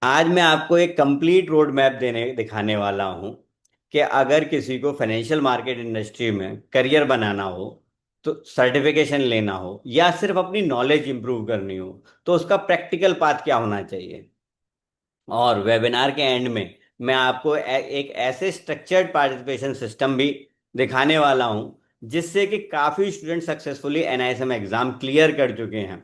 आज मैं आपको एक कंप्लीट रोड मैप देने दिखाने वाला हूं कि अगर किसी को फाइनेंशियल मार्केट इंडस्ट्री में करियर बनाना हो, तो सर्टिफिकेशन लेना हो या सिर्फ अपनी नॉलेज इंप्रूव करनी हो, तो उसका प्रैक्टिकल पाथ क्या होना चाहिए। और वेबिनार के एंड में मैं आपको एक ऐसे स्ट्रक्चर्ड पार्टिसिपेशन सिस्टम भी दिखाने वाला हूं जिससे कि काफी student successfully NISM exam clear कर चुके हैं।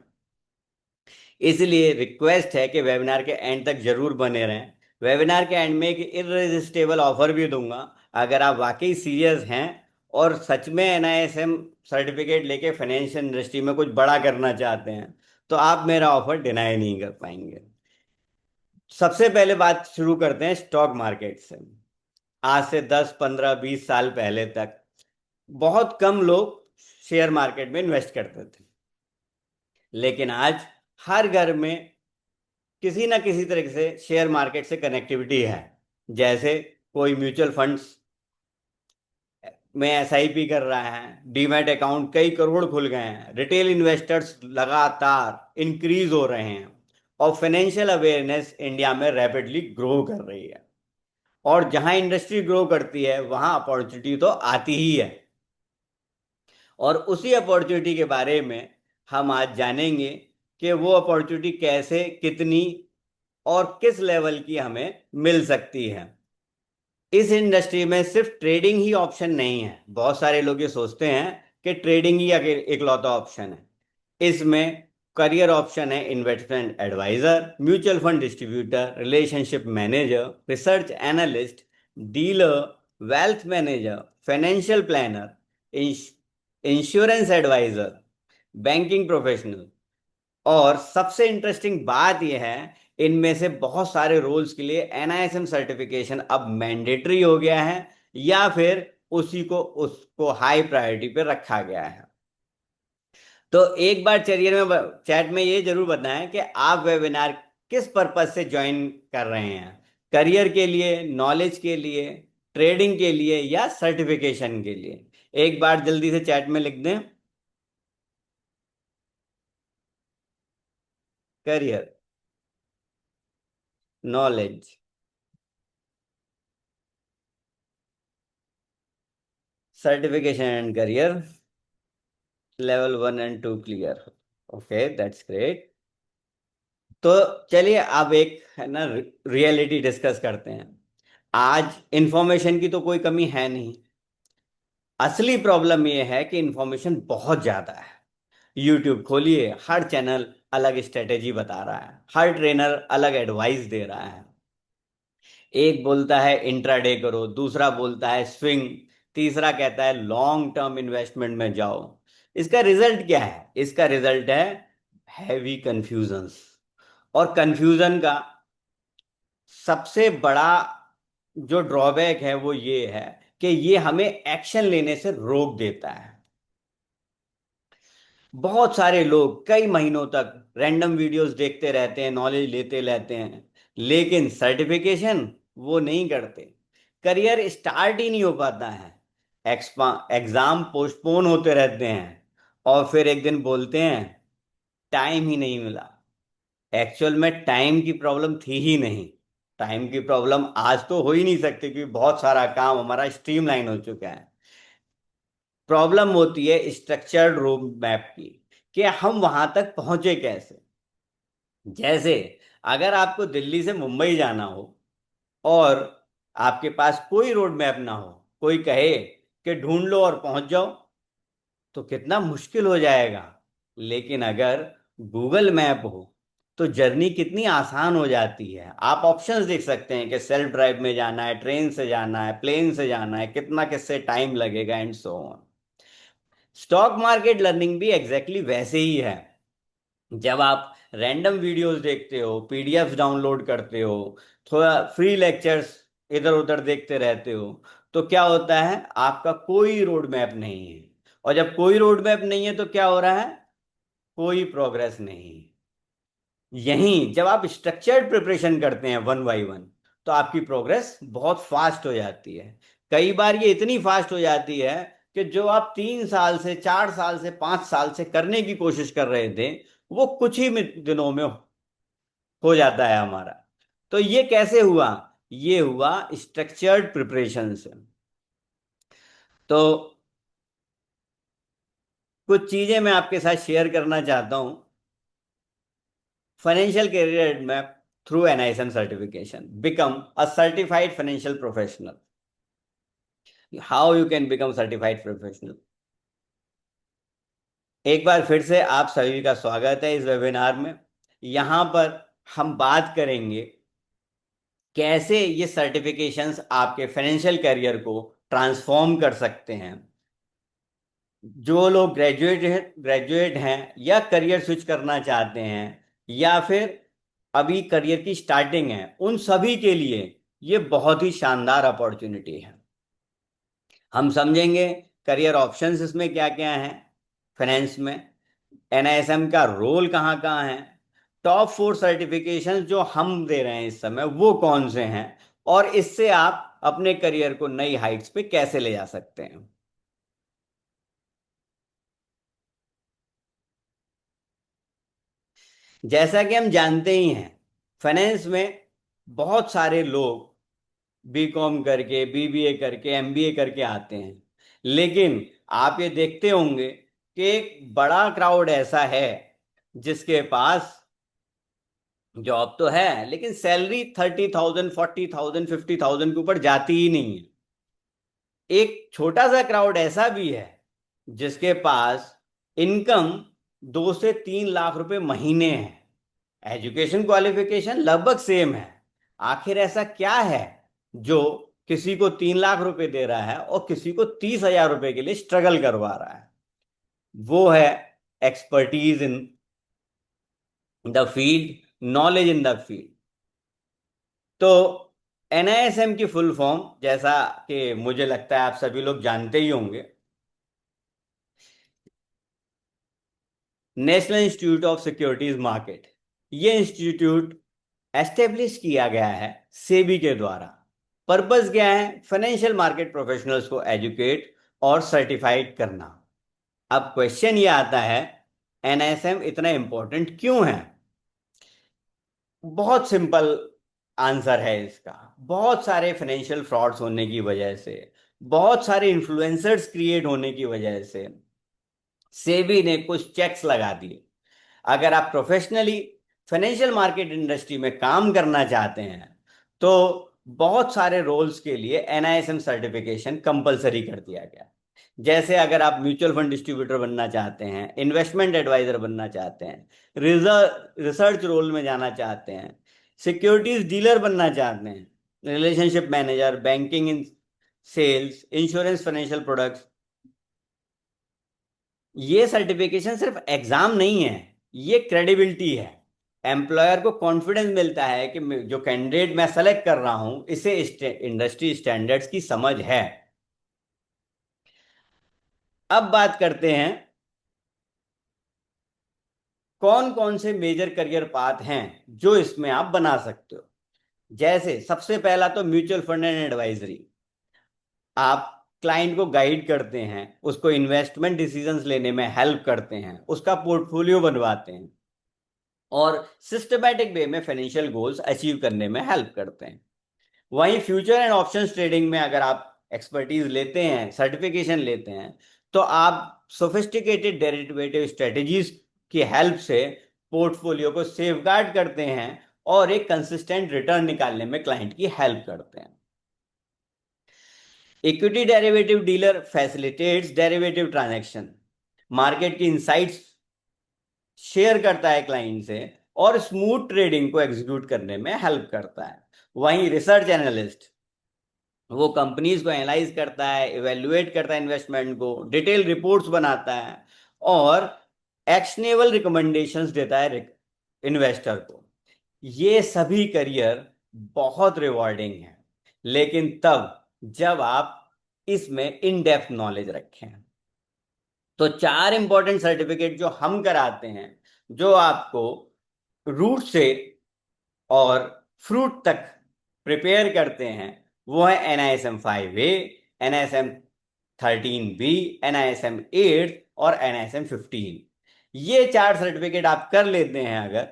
इसलिए रिक्वेस्ट है कि वेबिनार के एंड तक जरूर बने रहें। वेबिनार के एंड में एक इररेजिस्टेबल ऑफर भी दूंगा। अगर आप वाकई सीरियस हैं और सच में एनआईएसएम सर्टिफिकेट लेके फाइनेंशियल इंडस्ट्री में कुछ बड़ा करना चाहते हैं, तो आप मेरा ऑफर डिनाई नहीं कर पाएंगे। सबसे पहले बात शुरू करते हैं स्टॉक मार्केट से। आज से 10 15 20 साल पहले तक बहुत कम लोग शेयर मार्केट में इन्वेस्ट करते थे, लेकिन आज हर घर में किसी ना किसी तरह से शेयर मार्केट से कनेक्टिविटी है। जैसे कोई म्यूचुअल फंड्स में एसआईपी कर रहा है, डीमैट अकाउंट कई करोड़ खुल गए हैं, रिटेल इन्वेस्टर्स लगातार इंक्रीज हो रहे हैं और फाइनेंशियल अवेयरनेस इंडिया में रैपिडली ग्रो कर रही है। और जहां इंडस्ट्री ग्रो करती है वहां अपॉर्चुनिटी तो आती ही है। और उसी अपॉर्चुनिटी के बारे में हम आज जानेंगे कि वो अपॉर्चुनिटी कैसे, कितनी और किस लेवल की हमें मिल सकती है। इस इंडस्ट्री में सिर्फ ट्रेडिंग ही ऑप्शन नहीं है। बहुत सारे लोग ये सोचते हैं कि ट्रेडिंग ही इकलौता ऑप्शन है। इसमें करियर ऑप्शन है investment adviser, mutual fund distributor, relationship manager, research analyst, dealer, wealth manager, financial planner, insurance adviser, banking professional. और सबसे इंटरेस्टिंग बात यह है, इनमें से बहुत सारे रोल्स के लिए एनआईएसएम सर्टिफिकेशन अब मैंडेटरी हो गया है या फिर उसी को उसको हाई प्रायोरिटी पे रखा गया है। तो एक बार चलिए में चैट में ये जरूर बताएं कि आप वेबिनार किस पर्पज से ज्वाइन कर रहे हैं। करियर के लिए, नॉलेज के लिए, ट्रेडिंग के लिए या सर्टिफिकेशन के लिए। एक बार जल्दी से चैट में लिख दें। Career, knowledge, certification and career, level 1 और 2 क्लियर। Okay, that's great. तो चलिए अब एक है ना रियलिटी डिस्कस करते हैं। आज इंफॉर्मेशन की तो कोई कमी है नहीं। असली प्रॉब्लम यह है कि इंफॉर्मेशन बहुत ज्यादा है। यूट्यूब खोलिए, हर चैनल अलग स्ट्रेटेजी बता रहा है, हर ट्रेनर अलग एडवाइस दे रहा है। एक बोलता है इंट्राडे करो, दूसरा बोलता है स्विंग, तीसरा कहता है लॉन्ग टर्म इन्वेस्टमेंट में जाओ। इसका रिजल्ट क्या है? इसका रिजल्ट है हैवी कंफ्यूजन्स। और कंफ्यूजन का सबसे बड़ा जो ड्रॉबैक है वो ये है कि ये हमें एक्शन लेने से रोक देता है। बहुत सारे लोग कई महीनों तक रैंडम वीडियोस देखते रहते हैं, नॉलेज लेते रहते हैं, लेकिन सर्टिफिकेशन वो नहीं करते। करियर स्टार्ट ही नहीं हो पाता है। एग्जाम पोस्टपोन होते रहते हैं और फिर एक दिन बोलते हैं टाइम ही नहीं मिला। एक्चुअल में टाइम की प्रॉब्लम थी ही नहीं। टाइम की प्रॉब्लम आज तो हो ही नहीं सकती क्योंकि बहुत सारा काम हमारा स्ट्रीमलाइन हो चुका है। प्रॉब्लम होती है स्ट्रक्चर्ड रोड मैप की, कि हम वहां तक पहुंचे कैसे। जैसे अगर आपको दिल्ली से मुंबई जाना हो और आपके पास कोई रोड मैप ना हो, कोई कहे कि ढूंढ लो और पहुंच जाओ, तो कितना मुश्किल हो जाएगा। लेकिन अगर गूगल मैप हो तो जर्नी कितनी आसान हो जाती है। आप ऑप्शंस देख सकते हैं कि सेल्फ ड्राइव में जाना है, ट्रेन से जाना है, प्लेन से जाना है, कितना किससे टाइम लगेगा and so on. Stock market learning भी एग्जैक्टली वैसे ही है। जब आप रैंडम वीडियोस देखते हो, पीडीएफ्स डाउनलोड करते हो, थोड़ा फ्री लेक्चर्स इधर उधर देखते रहते हो, तो क्या होता है, आपका कोई रोड मैप नहीं है। और जब कोई रोड मैप नहीं है तो क्या हो रहा है? कोई प्रोग्रेस नहीं। यहीं जब आप स्ट्रक्चर्ड प्रिपरेशन करते हैं वन बाय वन, तो आपकी प्रोग्रेस बहुत फास्ट हो जाती है। कई बार ये इतनी फास्ट हो जाती है कि जो आप 3 साल से, 4 साल से, 5 साल से करने की कोशिश कर रहे थे, वो कुछ ही दिनों में हो जाता है हमारा। तो ये कैसे हुआ? ये हुआ स्ट्रक्चर्ड प्रिपरेशन से। तो कुछ चीजें मैं आपके साथ शेयर करना चाहता हूं। Financial career map through NISM certification, become a certified financial professional. How you can become certified professional? एक बार फिर से आप सभी का स्वागत है इस वेबिनार में। यहां पर हम बात करेंगे कैसे ये सर्टिफिकेशंस आपके फाइनेंशियल करियर को ट्रांसफॉर्म कर सकते हैं। जो लोग ग्रेजुएट हैं या करियर स्विच करना चाहते हैं, या फिर अभी करियर की स्टार्टिंग है, उन सभी के लिए ये बहुत ही शानदार अपॉर्चुनिटी है। हम समझेंगे करियर ऑप्शंस इसमें क्या क्या हैं, फाइनेंस में एनआईएसएम का रोल कहाँ कहाँ है, टॉप 4 सर्टिफिकेशंस जो हम दे रहे हैं इस समय वो कौन से हैं, और इससे आप अपने करियर को नई हाइट्स पे कैसे ले जा सकते हैं। जैसा कि हम जानते ही हैं, फाइनेंस में बहुत सारे लोग बीकॉम करके, बीबीए करके, एमबीए करके आते हैं, लेकिन आप ये देखते होंगे कि एक बड़ा क्राउड ऐसा है जिसके पास जॉब तो है लेकिन सैलरी 30,000, 40,000, 50,000 के ऊपर जाती ही नहीं है। एक छोटा सा क्राउड ऐसा भी है जिसके पास इनकम 2 से 3 लाख रुपए महीने है। एजुकेशन क्वालिफिकेशन लगभग सेम है। आखिर ऐसा क्या है जो किसी को 3 लाख रुपए दे रहा है और किसी को 30,000 रुपए के लिए स्ट्रगल करवा रहा है? वो है expertise in the field, knowledge in the field. तो एनआईएसएम की फुल फॉर्म, जैसा कि मुझे लगता है आप सभी लोग जानते ही होंगे, national institute of securities market. ये इंस्टीट्यूट एस्टेब्लिश किया गया है सेबी के द्वारा। पर्पस क्या है? फाइनेंशियल मार्केट प्रोफेशनल्स को एजुकेट और सर्टिफाइड करना। अब क्वेश्चन ये आता है, एनएसएम इतना इंपॉर्टेंट क्यों है? बहुत सिंपल आंसर है इसका। बहुत सारे फाइनेंशियल फ्रॉड्स होने की वजह से, बहुत सारे इन्फ्लुएंसर्स क्रिएट होने की वजह से सेबी ने कुछ चेक्स लगा दिए। अगर आप प्रोफेशनली फाइनेंशियल मार्केट इंडस्ट्री में काम करना चाहते हैं तो बहुत सारे रोल्स के लिए एनआईएसएम सर्टिफिकेशन कंपलसरी कर दिया गया। जैसे अगर आप म्यूचुअल फंड डिस्ट्रीब्यूटर बनना चाहते हैं, इन्वेस्टमेंट एडवाइजर बनना चाहते हैं, रिसर्च रोल में जाना चाहते हैं, सिक्योरिटीज डीलर बनना चाहते हैं, relationship manager, banking in sales, insurance, financial products, ये सर्टिफिकेशन सिर्फ एग्जाम नहीं है, ये क्रेडिबिलिटी है। एम्प्लॉयर को कॉन्फिडेंस मिलता है कि जो कैंडिडेट मैं सेलेक्ट कर रहा हूं इसे इंडस्ट्री स्टैंडर्ड्स की समझ है। अब बात करते हैं कौन कौन से मेजर करियर पाथ हैं जो इसमें आप बना सकते हो। जैसे सबसे पहला तो म्यूचुअल फंड एंड एडवाइजरी। आप क्लाइंट को गाइड करते हैं, उसको इन्वेस्टमेंट डिसीजंस लेने में हेल्प करते हैं, उसका पोर्टफोलियो बनवाते हैं और सिस्टमैटिक वे में फाइनेंशियल गोल्स अचीव करने में हेल्प करते हैं। वहीं फ्यूचर एंड ऑप्शंस ट्रेडिंग में अगर आप एक्सपर्टीज लेते हैं, सर्टिफिकेशन लेते हैं, तो आप सोफिस्टिकेटेड डेरिवेटिव स्ट्रेटेजीज की हेल्प से पोर्टफोलियो को सेफगार्ड करते हैं और एक कंसिस्टेंट रिटर्न निकालने में क्लाइंट की हेल्प करते हैं। Equity derivative dealer facilitates derivative transaction, market की इनसाइट्स शेयर करता है क्लाइंट से और स्मूथ ट्रेडिंग को एग्जीक्यूट करने में हेल्प करता है। वहीं रिसर्च एनालिस्ट, वो कंपनीज को एनालाइज करता है, इवेल्युएट करता है इन्वेस्टमेंट को, डिटेल रिपोर्ट्स बनाता है और एक्शनेबल रिकमेंडेशंस देता है इन्वेस्टर को। ये सभी करियर बहुत रिवॉर्डिंग है, लेकिन तब जब आप इसमें इन डेप्थ नॉलेज रखें। तो 4 इंपॉर्टेंट सर्टिफिकेट जो हम कराते हैं, जो आपको रूट से और फ्रूट तक प्रिपेयर करते हैं, वो है NISM 5A, NISM 13B, NISM 8 और NISM 15। ये 4 सर्टिफिकेट आप कर लेते हैं अगर,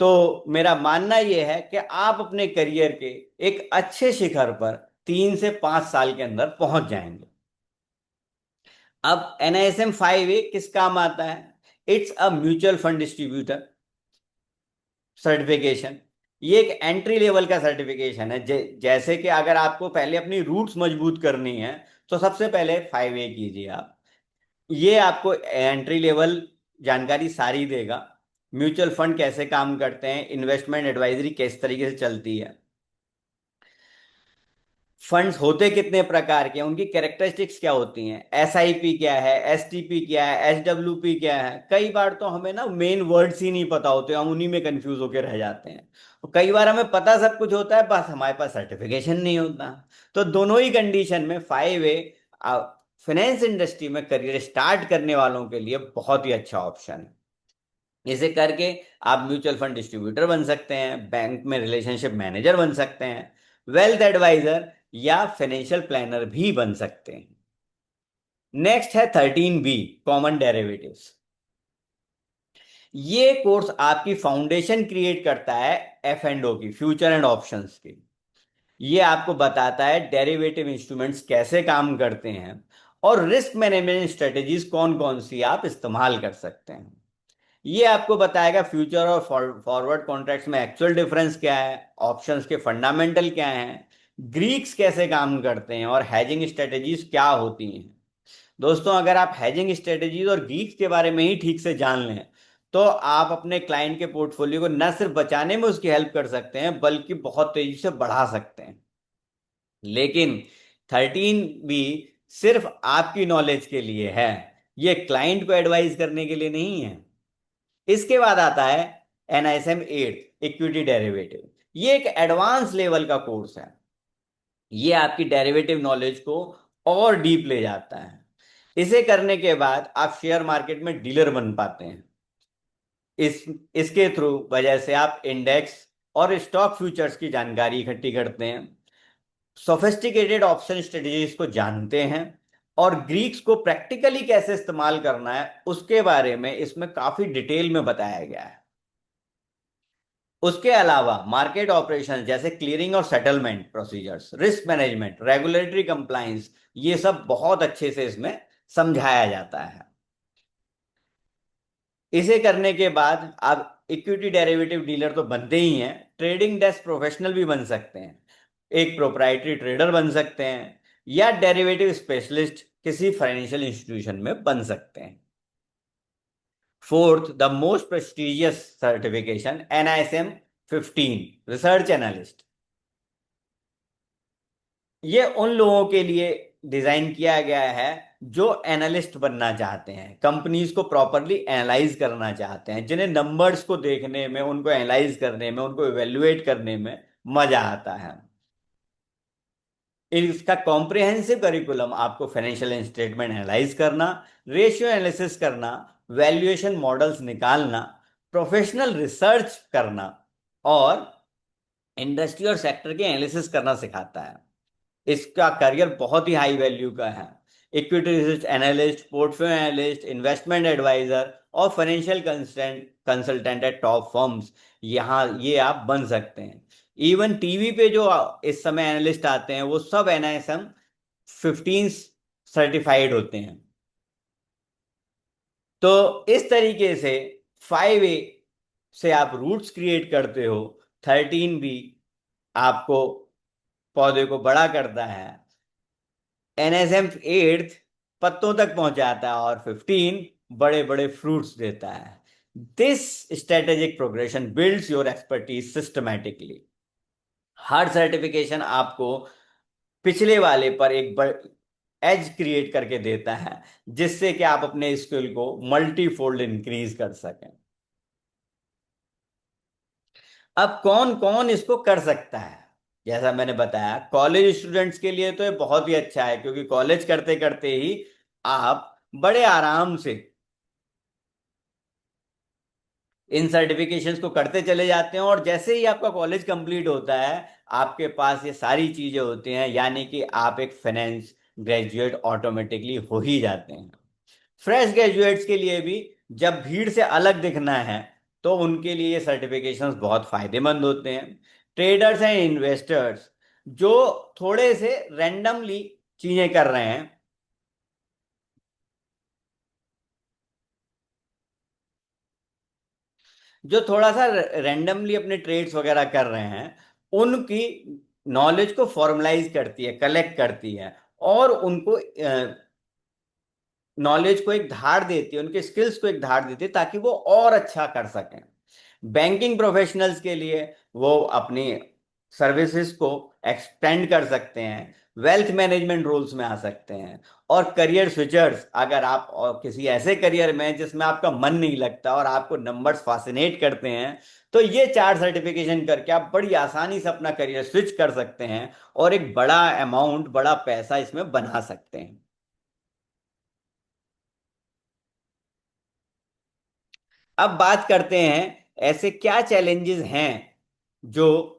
तो मेरा मानना यह है कि आप अपने करियर के एक अच्छे शिखर पर 3 से 5 साल के अंदर पहुंच जाएंगे। अब NISM 5A किस काम आता है? It's a mutual fund distributor certification. ये एक एंट्री लेवल का सर्टिफिकेशन है। जैसे कि अगर आपको पहले अपनी रूट्स मजबूत करनी है तो सबसे पहले 5A कीजिए आप। ये आपको एंट्री लेवल जानकारी सारी देगा। म्यूचुअल फंड कैसे काम करते हैं, इन्वेस्टमेंट एडवाइजरी किस तरीके से चलती है, फंड्स होते कितने प्रकार के हैं, उनकी कैरेक्टरिस्टिक्स क्या होती हैं, SIP क्या है, STP क्या है, SWP क्या है। कई बार तो हमें ना मेन वर्ड्स ही नहीं पता होते, हम उन्हीं में कंफ्यूज होकर रह जाते हैं। और कई बार हमें पता सब कुछ होता है, बस हमारे पास सर्टिफिकेशन नहीं होता। तो दोनों ही कंडीशन में 5A फाइनेंस इंडस्ट्री में करियर स्टार्ट करने वालों के लिए बहुत ही अच्छा ऑप्शन है। इसे करके आप म्यूचुअल फंड डिस्ट्रीब्यूटर बन सकते हैं, बैंक में रिलेशनशिप मैनेजर बन सकते हैं, वेल्थ एडवाइजर या फाइनेंशियल प्लानर भी बन सकते हैं। नेक्स्ट है 13B, कॉमन डेरिवेटिव्स। ये कोर्स आपकी फाउंडेशन क्रिएट करता है F&O की, फ्यूचर एंड ऑप्शंस की। ये आपको बताता है डेरिवेटिव इंस्ट्रूमेंट्स कैसे काम करते हैं और रिस्क मैनेजमेंट स्ट्रेटेजीज कौन कौन सी आप इस्तेमाल कर सकते हैं। ये आपको बताएगा फ्यूचर और फॉरवर्ड कॉन्ट्रैक्ट्स में एक्चुअल डिफरेंस क्या है, ऑप्शंस के फंडामेंटल क्या हैं, ग्रीक्स कैसे काम करते हैं और हैजिंग स्ट्रेटेजीज क्या होती हैं। दोस्तों, अगर आप हैजिंग स्ट्रेटेजीज और ग्रीक्स के बारे में ही ठीक से जान लें तो आप अपने क्लाइंट के पोर्टफोलियो को न सिर्फ बचाने में उसकी हेल्प कर सकते हैं बल्कि बहुत तेजी से बढ़ा सकते हैं। लेकिन 13B सिर्फ आपकी नॉलेज के लिए है, ये क्लाइंट को एडवाइस करने के लिए नहीं है। इसके बाद आता है NISM 8, इक्विटी डेरिवेटिव। ये एक एडवांस लेवल का कोर्स है। ये आपकी डेरिवेटिव नॉलेज को और डीप ले जाता है। इसे करने के बाद आप शेयर मार्केट में डीलर बन पाते हैं। इस इसके थ्रू वजह से आप इंडेक्स और स्टॉक फ्यूचर्स की जानकारी इकट्ठी करते हैं, सोफिस्टिकेटेड ऑप्शन स्ट्रेटजीज को जानते हैं और ग्रीक्स को प्रैक्टिकली कैसे इस्तेमाल करना है उसके बारे में इसमें काफी डिटेल में बताया गया है। उसके अलावा मार्केट ऑपरेशन जैसे क्लियरिंग और settlement procedures, risk management, regulatory compliance, ये सब बहुत अच्छे से इसमें समझाया जाता है। इसे करने के बाद आप इक्विटी डेरिवेटिव डीलर तो बनते ही हैं, ट्रेडिंग डेस्क प्रोफेशनल भी बन सकते हैं, एक प्रोप्राइटरी ट्रेडर बन सकते हैं या डेरिवेटिव स्पेशलिस्ट किसी फाइनेंशियल इंस्टीट्यूशन में बन सकते हैं। Fourth, the most prestigious certification NISM 15, research analyst. ये उन लोगों के लिए डिजाइन किया गया है जो एनालिस्ट बनना चाहते हैं, कंपनीज को प्रॉपरली एनालाइज करना चाहते हैं, जिन्हें नंबर्स को देखने में, उनको एनालाइज करने में, उनको इवेल्युएट करने में मजा आता है। इसका कॉम्प्रिहेंसिव करिकुलम आपको फाइनेंशियल स्टेटमेंट एनालाइज करना, रेशियो एनालिसिस करना, वैल्यूएशन मॉडल्स निकालना, प्रोफेशनल रिसर्च करना और इंडस्ट्री और सेक्टर के एनालिसिस करना सिखाता है। इसका करियर बहुत ही हाई वैल्यू का है। Equity research analyst, portfolio analyst, investment adviser और financial consultant at top firms, यहाँ ये आप बन सकते हैं। इवन टीवी पे जो इस समय एनालिस्ट आते हैं वो सब NISM 15 सर्टिफाइड होते हैं। तो इस तरीके से 5A से आप रूट्स क्रिएट करते हो, 13B आपको पौधे को बड़ा करता है, NISM 8 पत्तों तक पहुंचाता है और 15 बड़े बड़े फ्रूट्स देता है। This strategic progression builds your expertise systematically. Her certification आपको पिछले वाले पर एक एज क्रिएट करके देता है जिससे कि आप अपने स्किल को मल्टीफोल्ड इंक्रीज कर सकें। अब कौन कौन इसको कर सकता है? जैसा मैंने बताया, कॉलेज स्टूडेंट्स के लिए तो ये बहुत ही अच्छा है क्योंकि कॉलेज करते करते ही आप बड़े आराम से इन सर्टिफिकेशंस को करते चले जाते हैं और जैसे ही आपका कॉलेज कंप्लीट होता है आपके पास ये सारी चीजें होती हैं, यानी कि आप एक फाइनेंस ग्रेजुएट ऑटोमेटिकली हो ही जाते हैं। फ्रेश ग्रेजुएट्स के लिए भी जब भीड़ से अलग दिखना है तो उनके लिए ये सर्टिफिकेशंस बहुत फायदेमंद होते हैं। ट्रेडर्स एंड इन्वेस्टर्स जो थोड़े से रैंडमली चीजें कर रहे हैं, जो थोड़ा सा रैंडमली अपने ट्रेड्स वगैरह कर रहे हैं, उनकी नॉलेज को फॉर्मलाइज करती है, कलेक्ट करती है, और उनको नॉलेज को एक धार देती है, उनके स्किल्स को एक धार देती है, ताकि वो और अच्छा कर सकें। बैंकिंग प्रोफेशनल्स के लिए वो अपनी सर्विसेज को एक्सटेंड कर सकते हैं, वेल्थ मैनेजमेंट रोल्स में आ सकते हैं। और करियर स्विचर्स, अगर आप और किसी ऐसे करियर में हैं जिसमें आपका मन नहीं लगता और आपको नंबर्स fascinate करते हैं, तो ये चार सर्टिफिकेशन करके आप बड़ी आसानी से अपना करियर स्विच कर सकते हैं और एक बड़ा अमाउंट, बड़ा पैसा इसमें बना सकते हैं। अब बात करते हैं ऐसे क्या चैलेंजेस हैं जो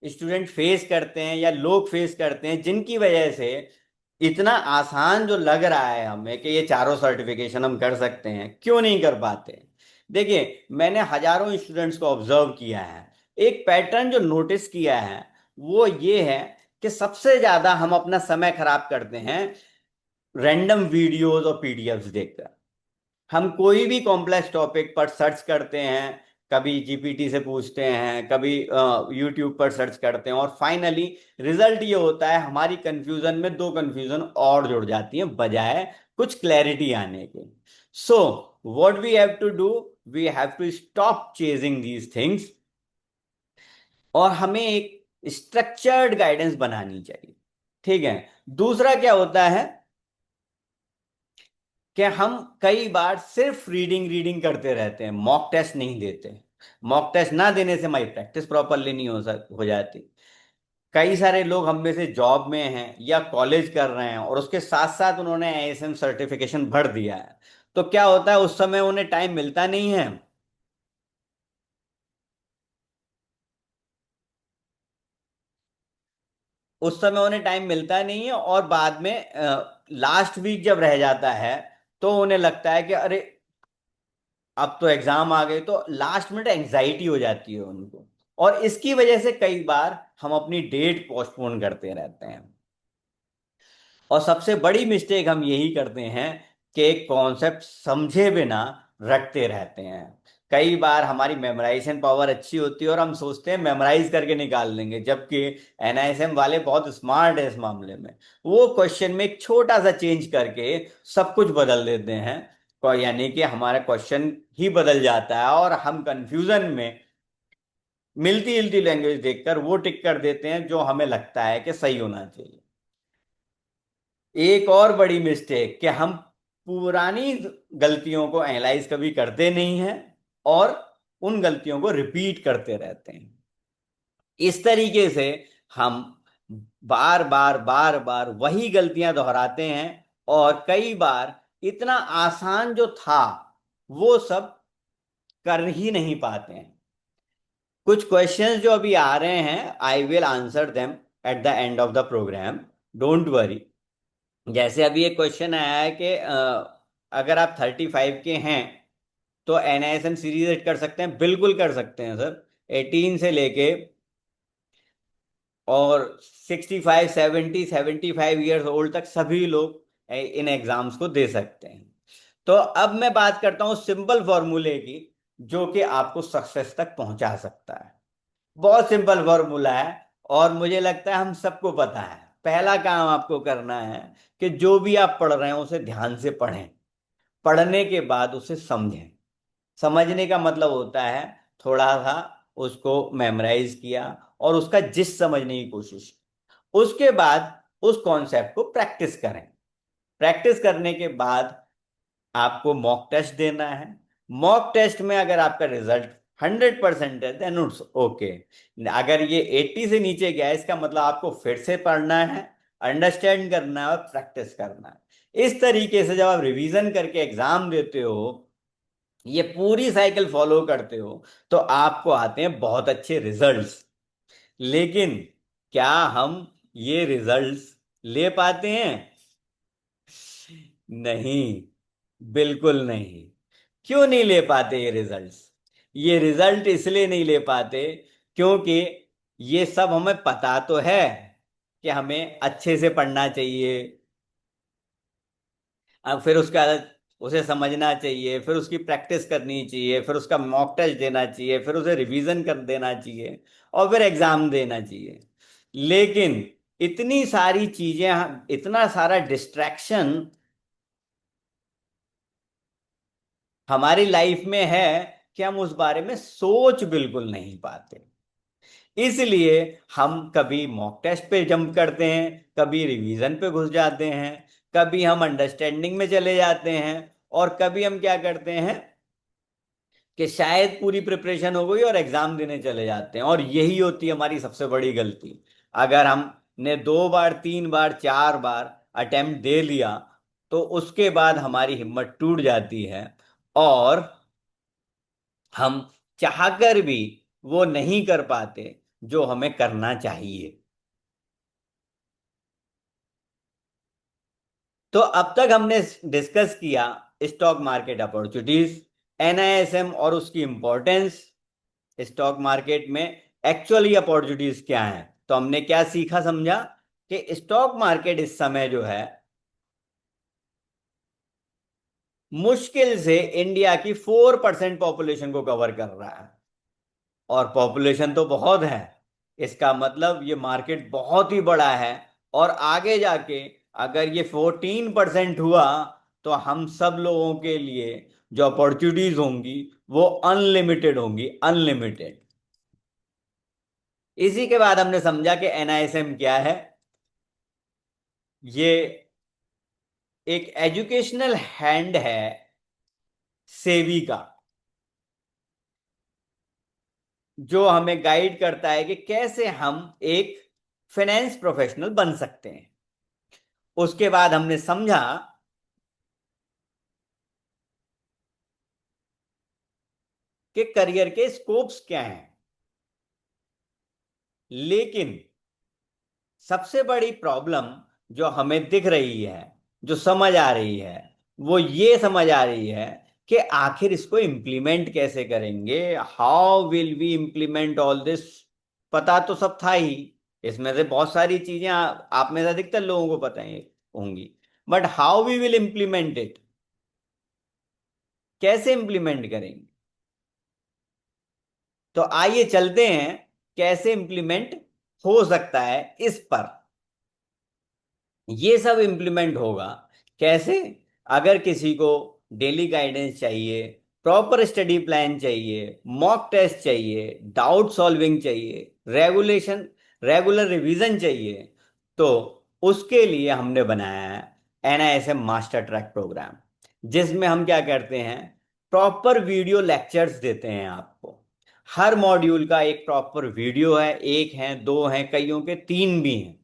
स्टूडेंट फेस करते हैं या लोग फेस करते हैं, जिनकी वजह से इतना आसान जो लग रहा है हमें कि ये चारों सर्टिफिकेशन हम कर सकते हैं, क्यों नहीं कर पाते। देखिए, मैंने हजारों स्टूडेंट्स को ऑब्जर्व किया है। एक पैटर्न जो नोटिस किया है वो ये है कि सबसे ज्यादा हम अपना समय खराब करते हैं रैंडम वीडियोस और पीडीएफ्स देखकर। हम कोई भी कॉम्प्लेक्स टॉपिक पर सर्च करते हैं, कभी जीपीटी से पूछते हैं, कभी यूट्यूब पर सर्च करते हैं, और फाइनली रिजल्ट ये होता है हमारी कंफ्यूजन में दो कंफ्यूजन और जुड़ जाती हैं बजाय कुछ क्लैरिटी आने के। So what we have to do, we have to stop chasing these things, और हमें एक स्ट्रक्चर्ड गाइडेंस बनानी चाहिए। ठीक है। दूसरा क्या होता है कि हम कई बार सिर्फ रीडिंग रीडिंग करते रहते हैं, मॉक टेस्ट नहीं देते। मॉक टेस्ट ना देने से हमारी प्रैक्टिस प्रॉपरली नहीं हो जाती। कई सारे लोग हम में से जॉब में हैं या कॉलेज कर रहे हैं और उसके साथ साथ उन्होंने आईएसएम सर्टिफिकेशन भर दिया है, तो क्या होता है उस समय उन्हें टाइम मिलता नहीं है। उस समय उन्हें टाइम मिलता नहीं है, और बाद में लास्ट वीक जब रह जाता है तो उन्हें लगता है कि अरे अब तो एग्जाम आ गए, तो लास्ट मिनट एंजाइटी हो जाती है उनको, और इसकी वजह से कई बार हम अपनी डेट पोस्टपोन करते रहते हैं। और सबसे बड़ी मिस्टेक हम यही करते हैं कि कॉन्सेप्ट समझे बिना रटते रहते हैं। कई बार हमारी मेमोराइजेशन पावर अच्छी होती है और हम सोचते हैं मेमोराइज करके निकाल लेंगे, जबकि एनआईएसएम वाले बहुत स्मार्ट है इस मामले में। वो क्वेश्चन में एक छोटा सा चेंज करके सब कुछ बदल देते हैं, यानी कि हमारा क्वेश्चन ही बदल जाता है और हम कंफ्यूजन में मिलती जुलती लैंग्वेज देखकर वो टिक कर देते हैं जो हमें लगता है कि सही होना चाहिए। एक और बड़ी मिस्टेक कि हम पुरानी गलतियों को एनालाइज कभी करते नहीं हैं और उन गलतियों को रिपीट करते रहते हैं। इस तरीके से हम बार बार बार बार वही गलतियां दोहराते हैं, और कई बार इतना आसान जो था वो सब कर ही नहीं पाते हैं। कुछ क्वेश्चंस जो अभी आ रहे हैं, I will answer them at the end of the programme, don't worry. जैसे अभी एक क्वेश्चन आया है कि अगर आप 35 के हैं तो एनआईएसएम सीरीज एड कर सकते हैं। बिल्कुल कर सकते हैं सर। 18 से लेके और 65, 70, 75 ईयर्स ओल्ड तक सभी लोग इन एग्जाम्स को दे सकते हैं। तो अब मैं बात करता हूँ सिंपल फॉर्मूले की, जो कि आपको सक्सेस तक पहुंचा सकता है। बहुत सिंपल फॉर्मूला है, और मुझे लगता है हम सबको पता है। पहला काम आपको करना है कि जो भी आप पढ़ रहे हैं उसे ध्यान से पढ़ें। पढ़ने के बाद उसे समझें। समझने का मतलब होता है थोड़ा सा उसको मेमोराइज किया और उसका जिस समझने की कोशिश की। उसके बाद उस कॉन्सेप्ट को प्रैक्टिस करें। प्रैक्टिस करने के बाद आपको मॉक टेस्ट देना है। मॉक टेस्ट में अगर आपका रिजल्ट 100% है देन इट्स ओके। अगर ये 80 से नीचे गया है, इसका मतलब आपको फिर से पढ़ना है, अंडरस्टैंड करना है और प्रैक्टिस करना है। इस तरीके से जब आप रिवीजन करके एग्जाम देते हो, ये पूरी साइकिल फॉलो करते हो, तो आपको आते हैं बहुत अच्छे रिजल्ट्स। लेकिन क्या हम ये रिजल्ट्स ले पाते हैं? नहीं, बिल्कुल नहीं। क्यों नहीं ले पाते ये रिजल्ट्स? ये रिजल्ट इसलिए नहीं ले पाते क्योंकि ये सब हमें पता तो है कि हमें अच्छे से पढ़ना चाहिए, अब फिर उसका उसे समझना चाहिए, फिर उसकी प्रैक्टिस करनी चाहिए, फिर उसका मॉक टेस्ट देना चाहिए, फिर उसे रिवीजन कर देना चाहिए, और फिर एग्जाम देना चाहिए। लेकिन इतनी सारी चीजें, इतना सारा डिस्ट्रैक्शन हमारी लाइफ में है कि हम उस बारे में सोच बिल्कुल नहीं पाते। इसलिए हम कभी मॉक टेस्ट पे जंप करते हैं, कभी रिवीजन पे घुस जाते हैं, कभी हम अंडरस्टैंडिंग में चले जाते हैं, और कभी हम क्या करते हैं कि शायद पूरी प्रिपरेशन हो गई और एग्जाम देने चले जाते हैं। और यही होती है हमारी सबसे बड़ी गलती। अगर हमने 2 बार, 3 बार, 4 बार अटेम्प्ट दे लिया, तो उसके बाद हमारी हिम्मत टूट जाती है, और हम चाहकर भी वो नहीं कर पाते जो हमें करना चाहिए। तो अब तक हमने डिस्कस किया स्टॉक मार्केट अपॉर्चुनिटीज, एनआईएसएम और उसकी इंपॉर्टेंस, स्टॉक मार्केट में एक्चुअली अपॉर्चुनिटीज क्या हैं। तो हमने क्या सीखा समझा कि स्टॉक मार्केट इस समय जो है मुश्किल से इंडिया की 4% पॉपुलेशन को कवर कर रहा है, और पॉपुलेशन तो बहुत है। इसका मतलब ये मार्केट बहुत ही बड़ा है, और आगे जाके अगर ये 14% हुआ, तो हम सब लोगों के लिए जो अपॉर्चुनिटीज होंगी वो अनलिमिटेड होंगी, अनलिमिटेड। इसी के बाद हमने समझा कि एनआईएसएम क्या है। ये एक एजुकेशनल हैंड है सेवी का, जो हमें गाइड करता है कि कैसे हम एक फाइनेंस प्रोफेशनल बन सकते हैं। उसके बाद हमने समझा कि करियर के स्कोप्स क्या हैं। लेकिन सबसे बड़ी प्रॉब्लम जो हमें दिख रही है, जो समझ आ रही है, वो ये समझ आ रही है कि आखिर इसको इम्प्लीमेंट कैसे करेंगे। How will we implement all this? पता तो सब था ही, इसमें से बहुत सारी चीजें आप में से अधिकतर लोगों को पता ही होंगी, but how we will implement it, कैसे इम्प्लीमेंट करेंगे। तो आइए चलते हैं कैसे इम्प्लीमेंट हो सकता है इस पर। ये सब इम्प्लीमेंट होगा कैसे? अगर किसी को डेली गाइडेंस चाहिए, प्रॉपर स्टडी प्लान चाहिए, मॉक टेस्ट चाहिए, डाउट सॉल्विंग चाहिए, रेगुलर रिवीजन चाहिए, तो उसके लिए हमने बनाया है एनआईएसएम मास्टर ट्रैक प्रोग्राम, जिसमें हम क्या करते हैं, प्रॉपर वीडियो लेक्चर्स देते हैं आपको। हर मॉड्यूल का एक प्रॉपर वीडियो है, एक है, दो हैं, कईयों के 3 भी हैं,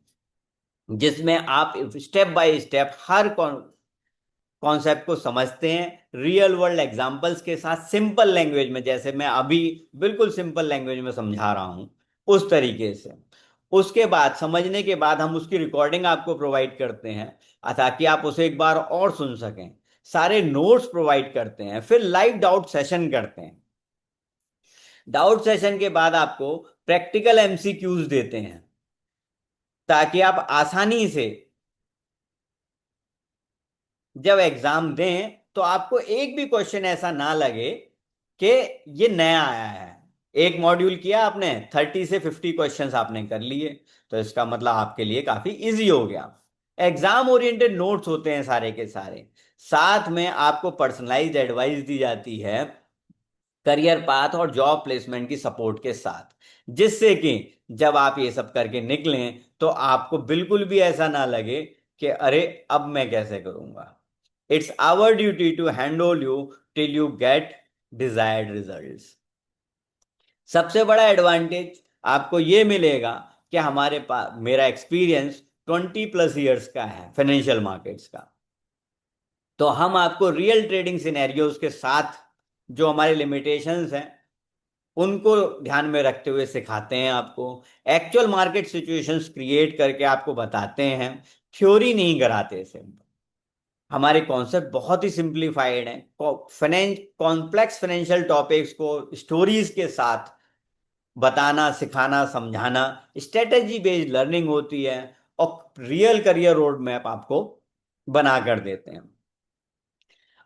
जिसमें आप step by step her concept को समझते हैं, रियल वर्ल्ड एग्जांपल्स के साथ, सिंपल लैंग्वेज में, जैसे मैं अभी बिल्कुल सिंपल लैंग्वेज में समझा रहा हूं उस तरीके से। उसके बाद समझने के बाद हम उसकी रिकॉर्डिंग आपको प्रोवाइड करते हैं, ताकि आप उसे एक बार और सुन सकें। सारे नोट्स प्रोवाइड करते हैं, फिर लाइव डाउट सेशन करते हैं। डाउट सेशन के बाद आपको प्रैक्टिकल एमसीक्यूज देते हैं, ताकि आप आसानी से जब एग्जाम दें तो आपको एक भी क्वेश्चन ऐसा ना लगे कि ये नया आया है। एक मॉड्यूल किया आपने, 30 से 50 क्वेश्चंस आपने कर लिए, तो इसका मतलब आपके लिए काफी इजी हो गया। एग्जाम ओरिएंटेड नोट्स होते हैं सारे के सारे, साथ में आपको पर्सनलाइज्ड एडवाइस दी जाती है करियर पाथ और जॉब प्लेसमेंट की सपोर्ट के साथ, जिससे कि जब आप ये सब करके निकलें तो आपको बिल्कुल भी ऐसा ना लगे कि अरे अब मैं कैसे करूंगा। It's our duty to handle you till you get desired results. सबसे बड़ा एडवांटेज आपको ये मिलेगा कि हमारे पास, मेरा एक्सपीरियंस 20+ ईयर्स का है फाइनेंशियल मार्केट्स का, तो हम आपको रियल ट्रेडिंग सिनेरियोज के साथ जो हमारे लिमिटेशंस हैं उनको ध्यान में रखते हुए सिखाते हैं आपको। एक्चुअल मार्केट सिचुएशंस क्रिएट करके आपको बताते हैं, थ्योरी नहीं कराते सिर्फ। हमारे कॉन्सेप्ट बहुत ही सिंप्लीफाइड हैं। कॉम्प्लेक्स फाइनेंशियल टॉपिक्स को स्टोरीज के साथ बताना, सिखाना, समझाना, स्ट्रेटेजी बेस्ड लर्निंग होती है, और रियल करियर रोड मैप आपको बना कर देते हैं।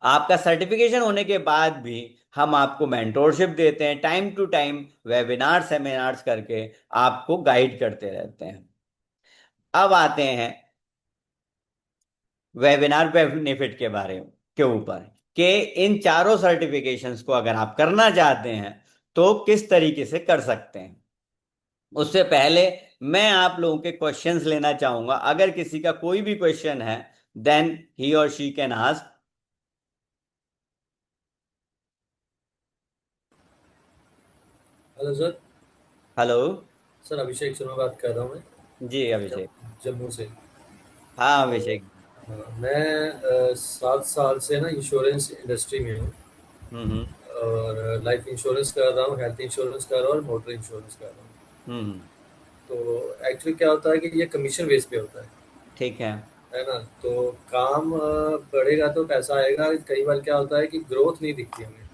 आपका सर्टिफिकेशन होने के बाद भी हम आपको मेंटोरशिप देते हैं, time to time webinar seminars करके आपको गाइड करते रहते हैं। अब आते हैं वेबिनार बेनिफिट के बारे में के ऊपर, कि इन चारों सर्टिफिकेशंस को अगर आप करना चाहते हैं तो किस तरीके से कर सकते हैं। उससे पहले मैं आप लोगों के क्वेश्चंस लेना चाहूंगा। अगर किसी का कोई भी क्वेश्चन है, देन ही और she can ask. Hello sir. Hello. Sir Abhishek Sharma बात कर रहा हूँ मैं। जी जम, अभिषेक। जम्मू से। हाँ तो अभिषेक। हाँ, मैं 7 साल से ना इंश्योरेंस इंडस्ट्री में हूँ। हम्म। और लाइफ इंश्योरेंस कर रहा हूँ, हेल्थ इंश्योरेंस कर रहा हूँ और मोटर इंश्योरेंस कर रहा हूँ। हम्म। तो एक्चुअली क्या होता है कि ये कमीशन बेस पे होता ठीक है। है ना। तो काम बढ़ेगा तो पैसा आएगा। कई बार क्या होता है कि ग्रोथ नहीं दिखती हमें।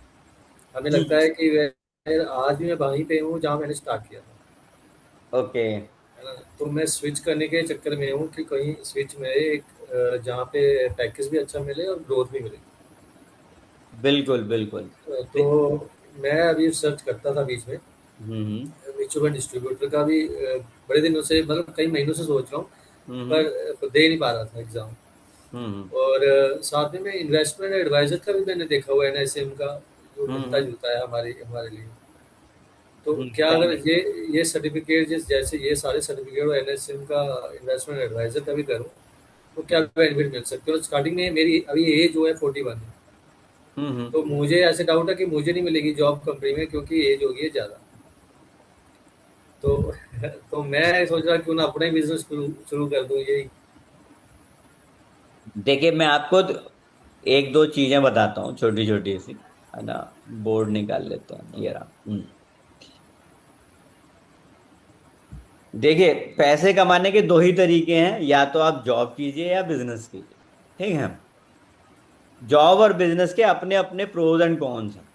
हमें जी। लगता है कि आज भी मैं वहीं पे हूँ जहाँ मैंने स्टार्ट किया था, ओके। है ना। तो मैं स्विच करने के चक्कर में हूँ कि कहीं स्विच में एक जहाँ पे पैकेज भी अच्छा मिले और ग्रोथ भी मिले। बिल्कुल बिल्कुल। तो मैं अभी सर्च करता था बीच में हम्म। म्यूचुअल फंड डिस्ट्रीब्यूटर का भी। बड़े दिनों से, मतलब कई महीनों से सोच रहा हूँ, हम्म। पर दे नहीं पा रहा था एग्ज़ाम। हम्म। और साथ में मैं इन्वेस्टमेंट एडवाइज़र का भी मैंने देखा हुआ है, एनएसएम का, जो मिलता हम्म। जुलता है हमारे हमारे लिए। तो क्या अगर करेक्ट। ये सर्टिफिकेट, जैसे ये सारे सर्टिफिकेट और एनएसएम का, इन्वेस्टमेंट एडवाइज़र का भी करूँ, तो क्या बेनिफिट मिल सकते हैं? और स्टार्टिंग में मेरी अभी एज जो है 41 है। हम्म। तो मुझे ऐसे डाउट है कि मुझे नहीं मिलेगी जॉब कंपनी में, क्योंकि एज होगी है ज़्यादा। तो तो मैं सोच रहा क्यों ना अपना ही बिजनेस शुरू शुरू कर दूं यही। देखिए मैं आपको एक दो चीजें बताता हूँ, छोटी छोटी सी, है ना। बोर्ड निकाल लेते हैं, ये रहा। देखिए, पैसे कमाने के दो ही तरीके हैं, या तो आप जॉब कीजिए या बिजनेस कीजिए। ठीक है। जॉब और बिजनेस के अपने अपने प्रोज एंड कॉन्स हैं।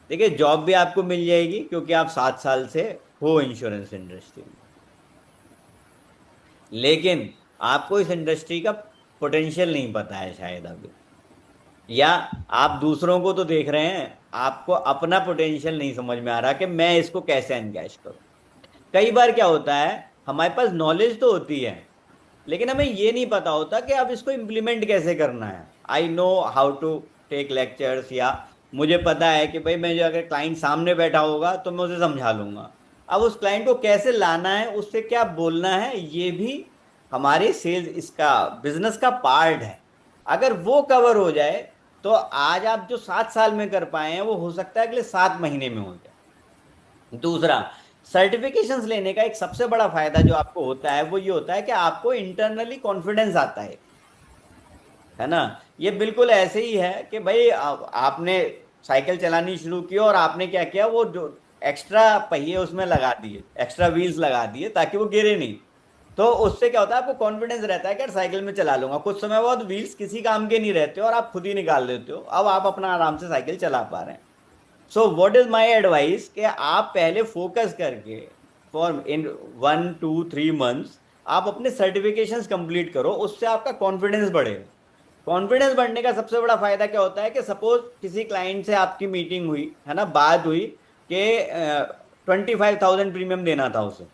देखिए, जॉब भी आपको मिल जाएगी क्योंकि आप 7 साल से हो इंश्योरेंस इंडस्ट्री में, लेकिन आपको इस इंडस्ट्री का पोटेंशियल नहीं पता है शायद अभी, या आप दूसरों को तो देख रहे हैं, आपको अपना पोटेंशियल नहीं समझ में आ रहा कि मैं इसको कैसे एनकैश करूं। कई बार क्या होता है, हमारे पास नॉलेज तो होती है, लेकिन हमें ये नहीं पता होता कि अब इसको इम्प्लीमेंट कैसे करना है। I know how to take lectures, या मुझे पता है कि भाई मैं जो, अगर क्लाइंट सामने बैठा होगा तो मैं उसे समझा लूंगा। अब उस क्लाइंट को कैसे लाना है, उससे क्या बोलना है, ये भी हमारे सेल्स, इसका बिजनेस का पार्ट है। अगर वो कवर हो जाए तो आज आप जो 7 साल में कर पाए हैं, वो हो सकता है अगले 7 महीने में हो जाए। दूसरा, सर्टिफिकेशंस लेने का एक सबसे बड़ा फायदा जो आपको होता है वो ये होता है कि आपको इंटरनली कॉन्फिडेंस आता है ना। ये बिल्कुल ऐसे ही है कि भाई आपने साइकिल चलानी शुरू की और आपने क्या किया, वो जो एक्स्ट्रा पहिए उसमें लगा दिए, एक्स्ट्रा व्हील्स लगा दिए ताकि वो गिरे नहीं। तो उससे क्या होता है, आपको कॉन्फिडेंस रहता है कि यार साइकिल में चला लूंगा। कुछ समय बाद व्हील्स किसी काम के नहीं रहते और आप खुद ही निकाल देते हो, अब आप अपना आराम से साइकिल चला पा रहे हैं। So what is my advice, कि आप पहले फोकस करके फॉर इन 1 2 3 मंथ्स आप अपने सर्टिफिकेशंस कंप्लीट करो, उससे आपका कॉन्फिडेंस बढ़ेगा। कॉन्फिडेंस बढ़ने का सबसे बड़ा फायदा क्या होता है, कि सपोज किसी क्लाइंट से आपकी मीटिंग हुई है ना, बात हुई कि 25,000 प्रीमियम देना था उसे,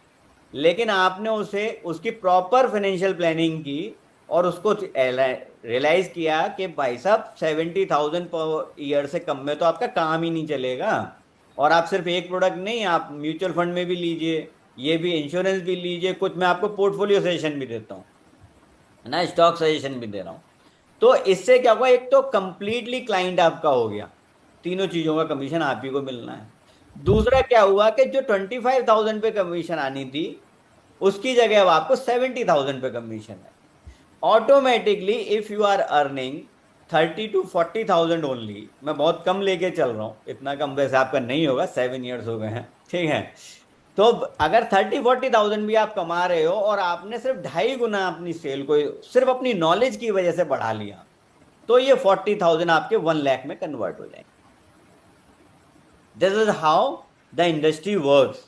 लेकिन आपने उसे उसकी प्रॉपर फाइनेंशियल प्लानिंग की और उसको रियलाइज किया कि भाई साहब 70,000 पर ईयर से कम में तो आपका काम ही नहीं चलेगा। और आप सिर्फ एक प्रोडक्ट नहीं, आप म्यूचुअल फंड में भी लीजिए, ये भी इंश्योरेंस भी लीजिए, कुछ मैं आपको पोर्टफोलियो सजेशन भी देता हूँ, है ना, स्टॉक सजेशन भी दे रहा हूँ। तो इससे क्या हुआ, एक तो कंप्लीटली क्लाइंट आपका हो गया, तीनों चीजों का कमीशन आप ही को मिलना है। दूसरा क्या हुआ कि जो 25,000 पे कमीशन आनी थी, उसकी जगह अब आपको 70,000 पे कमीशन है। Automatically if you are earning 30 to 40,000 only, मैं बहुत कम लेके चल रहा हूँ, इतना कम वैसे आपका नहीं होगा, 7 years हो गए हैं, ठीक है। तो अगर 30 40,000 भी आप कमा रहे हो और आपने सिर्फ 2.5 गुना अपनी सेल को सिर्फ अपनी नॉलेज की वजह से बढ़ा लिया, तो ये 40,000 आपके 1 लाख में कन्वर्ट हो जाएंगे। This is how the industry works.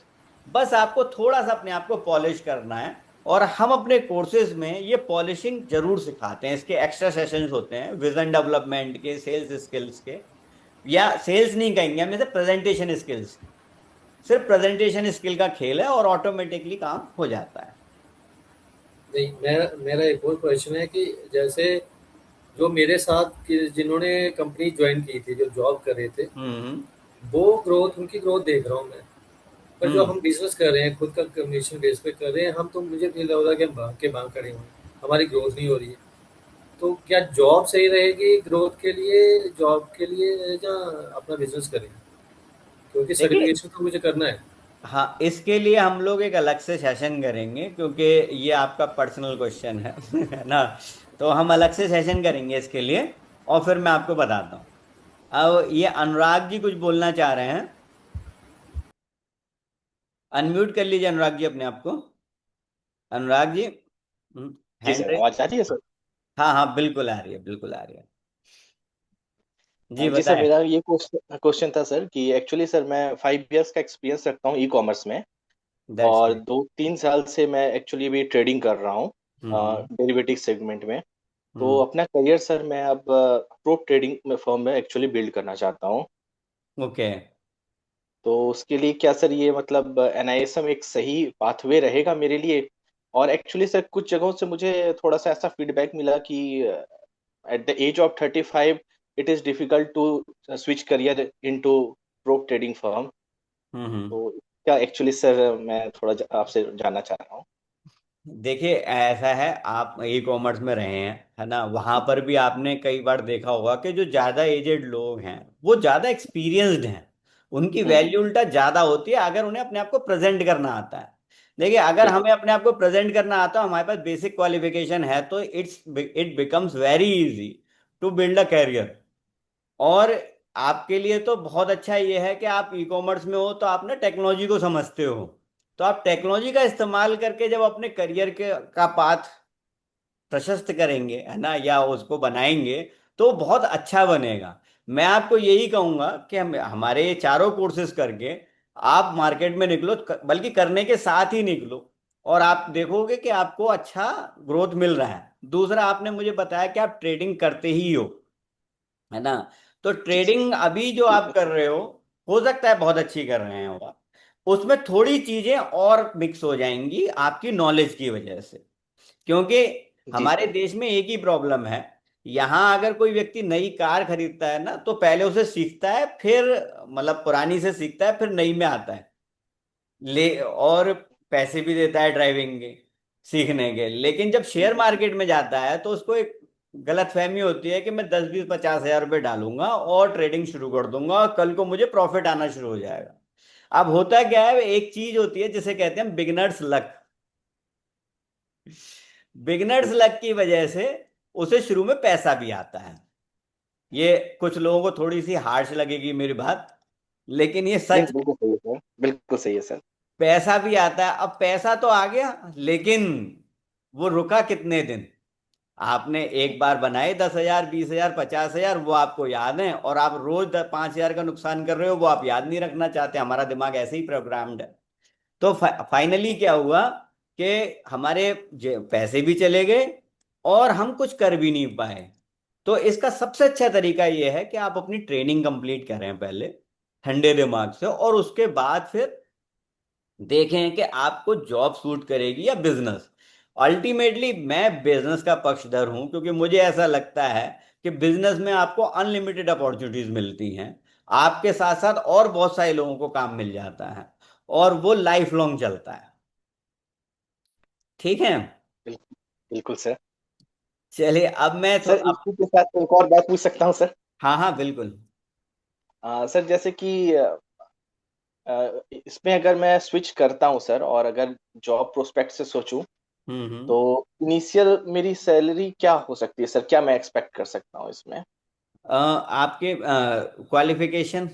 बस आपको थोड़ा सा अपने आप को पॉलिश करना है, और हम अपने कोर्सेज में ये पॉलिशिंग जरूर सिखाते हैं। इसके एक्स्ट्रा सेशंस होते हैं विजन डेवलपमेंट के, सेल्स स्किल्स के, या सेल्स नहीं कहेंगे हम इसे, प्रेजेंटेशन स्किल्स। सिर्फ प्रेजेंटेशन स्किल का खेल है और ऑटोमेटिकली काम हो जाता है। नहीं, मेरा मेरा एक और क्वेश्चन है कि जैसे जो मेरे साथ जिन्होंने कंपनी ज्वाइन की थी, जो जॉब कर रहे थे, हम्म। वो ग्रोथ, उनकी ग्रोथ देख रहा हूँ मैं। पर जो हम्म। हम बिजनेस कर रहे हैं, खुद का कमीशन बेस पे कर रहे हैं हम, तो मुझे फील हो रहा है कि हम भाग के भाग खड़े हुए हैं, हमारी ग्रोथ नहीं हो रही है। तो क्या जॉब सही रहेगी ग्रोथ के लिए, जॉब के लिए, या अपना बिजनेस करें? क्योंकि देखिए, सर्टिफिकेशन तो मुझे करना है। हाँ, इसके लिए हम लोग एक अलग से सेशन करेंगे, क्योंकि ये आपका पर्सनल क्वेश्चन है है ना। तो हम अलग से सेशन करेंगे इसके लिए, और फिर मैं आपको बताता हूँ। अब ये अनुराग जी कुछ बोलना चाह रहे हैं। अनम्यूट कर लीजिए अनुराग जी अपने आप को। अनुराग जी, जी हैंड सर, रेज। आवाज आ रही है सर। हाँ हाँ, बिल्कुल आ रही है, बिल्कुल आ रही है। जी जी सर, बताएं। मेरा ये क्वेश्चन था सर कि एक्चुअली सर मैं 5 इयर्स का एक्सपीरियंस रखता हूँ ई कॉमर्स में। दैट्स और ग्रेट। 2-3 साल से मैं एक्चुअली भी ट्रेडिंग कर रहा हूँ हम्म। डेरिवेटिव सेगमेंट में। तो हम्म। अपना करियर सर मैं अब प्रो ट्रेडिंग में फर्म में एक्चुअली बिल्ड करना चाहता हूँ। ओके। तो उसके लिए क्या सर, ये मतलब एनआईएसएम एक सही पाथवे रहेगा मेरे लिए? और एक्चुअली सर कुछ जगहों से मुझे थोड़ा सा ऐसा फीडबैक मिला कि at the age of 35 it is difficult to switch career into pro trading firm. Hmm. तो क्या एक्चुअली सर मैं थोड़ा आपसे जानना चाह रहा हूँ। देखिए, ऐसा है, आप ई कॉमर्स में रहे हैं, है ना, वहां पर भी आपने कई बार देखा होगा कि जो ज्यादा एजेड लोग हैं वो ज्यादा एक्सपीरियंस्ड हैं। उनकी हम्म। वैल्यू उल्टा ज्यादा होती है अगर उन्हें अपने आप को प्रेजेंट करना आता है। देखिए, अगर बिल्कुल। हमें अपने आप को प्रेजेंट करना आता है, हमारे पास बेसिक क्वालिफिकेशन है, तो it becomes very easy to build a career. और आपके लिए तो बहुत अच्छा ये है कि आप ई कॉमर्स में हो, तो आप ना टेक्नोलॉजी को समझते हो। तो आप टेक्नोलॉजी का इस्तेमाल करके जब अपने करियर के का पाथ प्रशस्त करेंगे, है ना, या उसको बनाएंगे, तो बहुत अच्छा बनेगा। मैं आपको यही कहूंगा कि हमारे ये चारों कोर्सेज करके आप मार्केट में निकलो, बल्कि करने के साथ ही निकलो, और आप देखोगे कि आपको अच्छा ग्रोथ मिल रहा है। दूसरा, आपने मुझे बताया कि आप ट्रेडिंग करते ही हो, है ना। तो जी सर। ट्रेडिंग अभी जो आप बिल्कुल। कर रहे हो सकता है बहुत अच्छी कर रहे हो आप। उसमें थोड़ी चीजें और मिक्स हो जाएंगी आपकी नॉलेज की वजह से, क्योंकि जी हमारे सर। देश में एक ही प्रॉब्लम है। यहाँ अगर कोई व्यक्ति नई कार खरीदता है ना, तो पहले उसे सीखता है, फिर मतलब पुरानी से सीखता है, फिर नई में आता है, ले, और पैसे भी देता है ड्राइविंग के सीखने के। लेकिन जब शेयर मार्केट में जाता है तो उसको एक गलत फहमी होती है कि मैं 10 20 50 हजार रुपये डालूंगा और ट्रेडिंग शुरू कर दूंगा और कल को मुझे प्रॉफिट आना शुरू हो जाएगा। अब होता क्या है, एक चीज होती है जिसे कहते हैं बिगनर्स लक। बिगनर्स लक की वजह से उसे शुरू में पैसा भी आता है। ये कुछ लोगों को थोड़ी सी हार्श लगेगी मेरी बात, लेकिन ये नहीं, सच। बिल्कुल सही है सर, बिल्कुल सही है सर। पैसा भी आता है, अब पैसा तो आ गया, लेकिन वो रुका कितने दिन। आपने एक बार बनाए 10 हजार, 20 हजार, 50 हजार, वो आपको याद है, और आप रोज 5 हजार का नुकसान कर रहे हो, वो आप याद नहीं रखना चाहते। हमारा दिमाग ऐसे ही प्रोग्राम्ड है। तो फाइनली क्या हुआ कि हमारे पैसे भी चले गए और हम कुछ कर भी नहीं पाए। तो इसका सबसे अच्छा तरीका यह है कि आप अपनी ट्रेनिंग कंप्लीट करें पहले, ठंडे दिमाग से, और उसके बाद फिर देखें कि आपको जॉब सूट करेगी या बिजनेस। अल्टीमेटली मैं बिजनेस का पक्षधर हूं, क्योंकि मुझे ऐसा लगता है कि बिजनेस में आपको अनलिमिटेड अपॉर्चुनिटीज मिलती हैं। आपके साथ साथ और बहुत सारे लोगों को काम मिल जाता है, और वो लाइफ लॉन्ग चलता है। ठीक है। बिल्कुल। बिल्कुल सर। चलिए, अब मैं सर अब। इसी के साथ एक और बात पूछ सकता हूँ सर? हाँ हाँ, बिल्कुल। सर जैसे कि इसमें अगर मैं स्विच करता हूँ सर, और अगर जॉब प्रोस्पेक्ट से सोचूं, हम्म। तो इनिशियल मेरी सैलरी क्या हो सकती है सर? क्या मैं एक्सपेक्ट कर सकता हूँ इसमें? आपके क्वालिफिकेशन।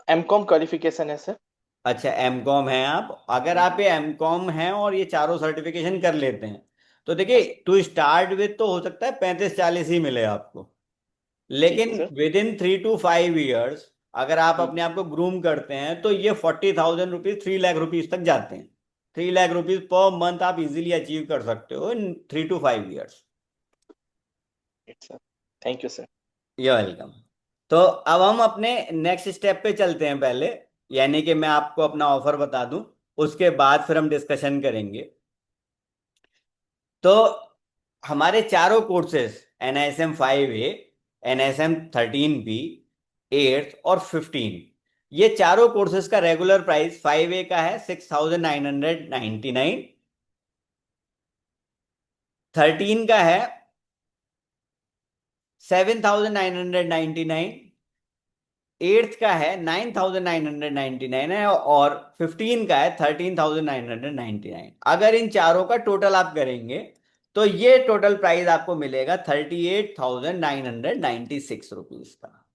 एमकॉम क्वालिफिकेशन है सर। अच्छा, एम कॉम है आप। अगर आप ये एम कॉम हैं और ये चारों सर्टिफिकेशन कर लेते हैं, तो देखिए, टू स्टार्ट विथ तो हो सकता है 35-40 ही मिले आपको, ठीक है लेकिन sir. With in 3 to 5 years अगर आप हम्म। अपने आप को ग्रूम करते हैं तो ये 40,000 रुपीज, 3 लाख रुपीज तक जाते हैं। 3 लाख रुपीज पर मंथ आप इजीली अचीव कर सकते हो इन 3 to 5 years। Sir thank you sir. ये वेलकम। तो अब हम अपने नेक्स्ट स्टेप पे चलते हैं पहले, यानी कि मैं आपको अपना ऑफर बता दूं, उसके बाद फिर हम डिस्कशन करेंगे। तो हमारे चारों courses, NISM 5A, NISM 13B, 8th और 15, ये चारों कोर्सेज का रेगुलर प्राइस 5A का है 6,999, 13 का है 7,999, 8th का है 9,999 है, और 15 का है 13,999। अगर इन चारों का टोटल आप करेंगे तो ये टोटल प्राइस आपको मिलेगा 38,996 रुपीज का।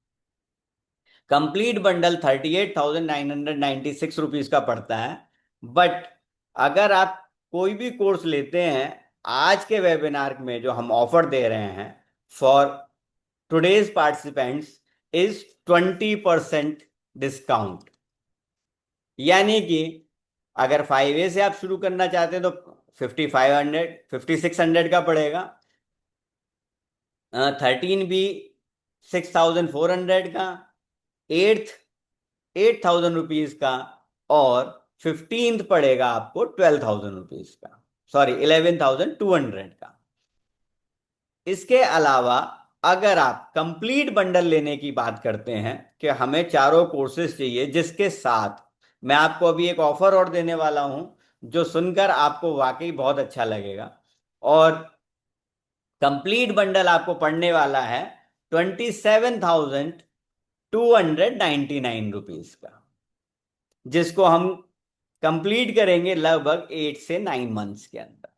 कंप्लीट बंडल 38,996 रुपीज का पड़ता है। बट अगर आप कोई भी कोर्स लेते हैं आज के वेबिनार में, जो हम ऑफर दे रहे हैं for today's participants, is 20% discount. यानी कि अगर 5A से आप शुरू करना चाहते हैं तो 5,500, 5,600 का पड़ेगा, 13B 6,400 का, 8,000 रुपीज का, और 15th पड़ेगा आपको 12,000 रुपीज का, सॉरी 11,200 का। इसके अलावा अगर आप कंप्लीट बंडल लेने की बात करते हैं कि हमें चारों कोर्सेज चाहिए, जिसके साथ मैं आपको अभी एक ऑफर और देने वाला हूं जो सुनकर आपको वाकई बहुत अच्छा लगेगा, और कंप्लीट बंडल आपको पड़ने वाला है 27,299 रुपीज का, जिसको हम कंप्लीट करेंगे लगभग 8 से 9 मंथ्स के अंदर।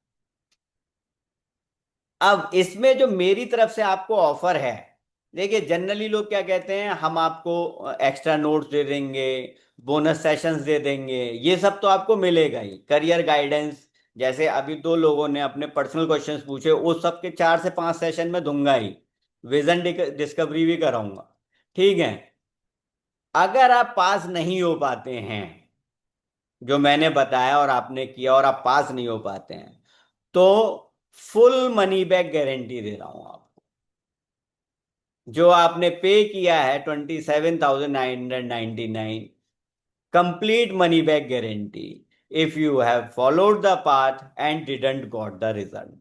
अब इसमें जो मेरी तरफ से आपको ऑफर है, देखिए जनरली लोग क्या कहते हैं, हम आपको एक्स्ट्रा नोट्स दे देंगे, बोनस सेशंस दे देंगे, ये सब तो आपको मिलेगा ही, करियर गाइडेंस, जैसे अभी 2 लोगों ने अपने पर्सनल क्वेश्चंस पूछे, उस सब के 4 से 5 सेशन में दूंगा ही, विजन डिस्कवरी भी कराऊंगा। ठीक है। अगर आप पास नहीं हो पाते हैं, जो मैंने बताया और आपने किया, और आप पास नहीं हो पाते हैं, तो फुल मनी बैक गारंटी दे रहा हूं आपको। जो आपने पे किया है 27,999, complete money back guarantee if you have followed the path and didn't got the result.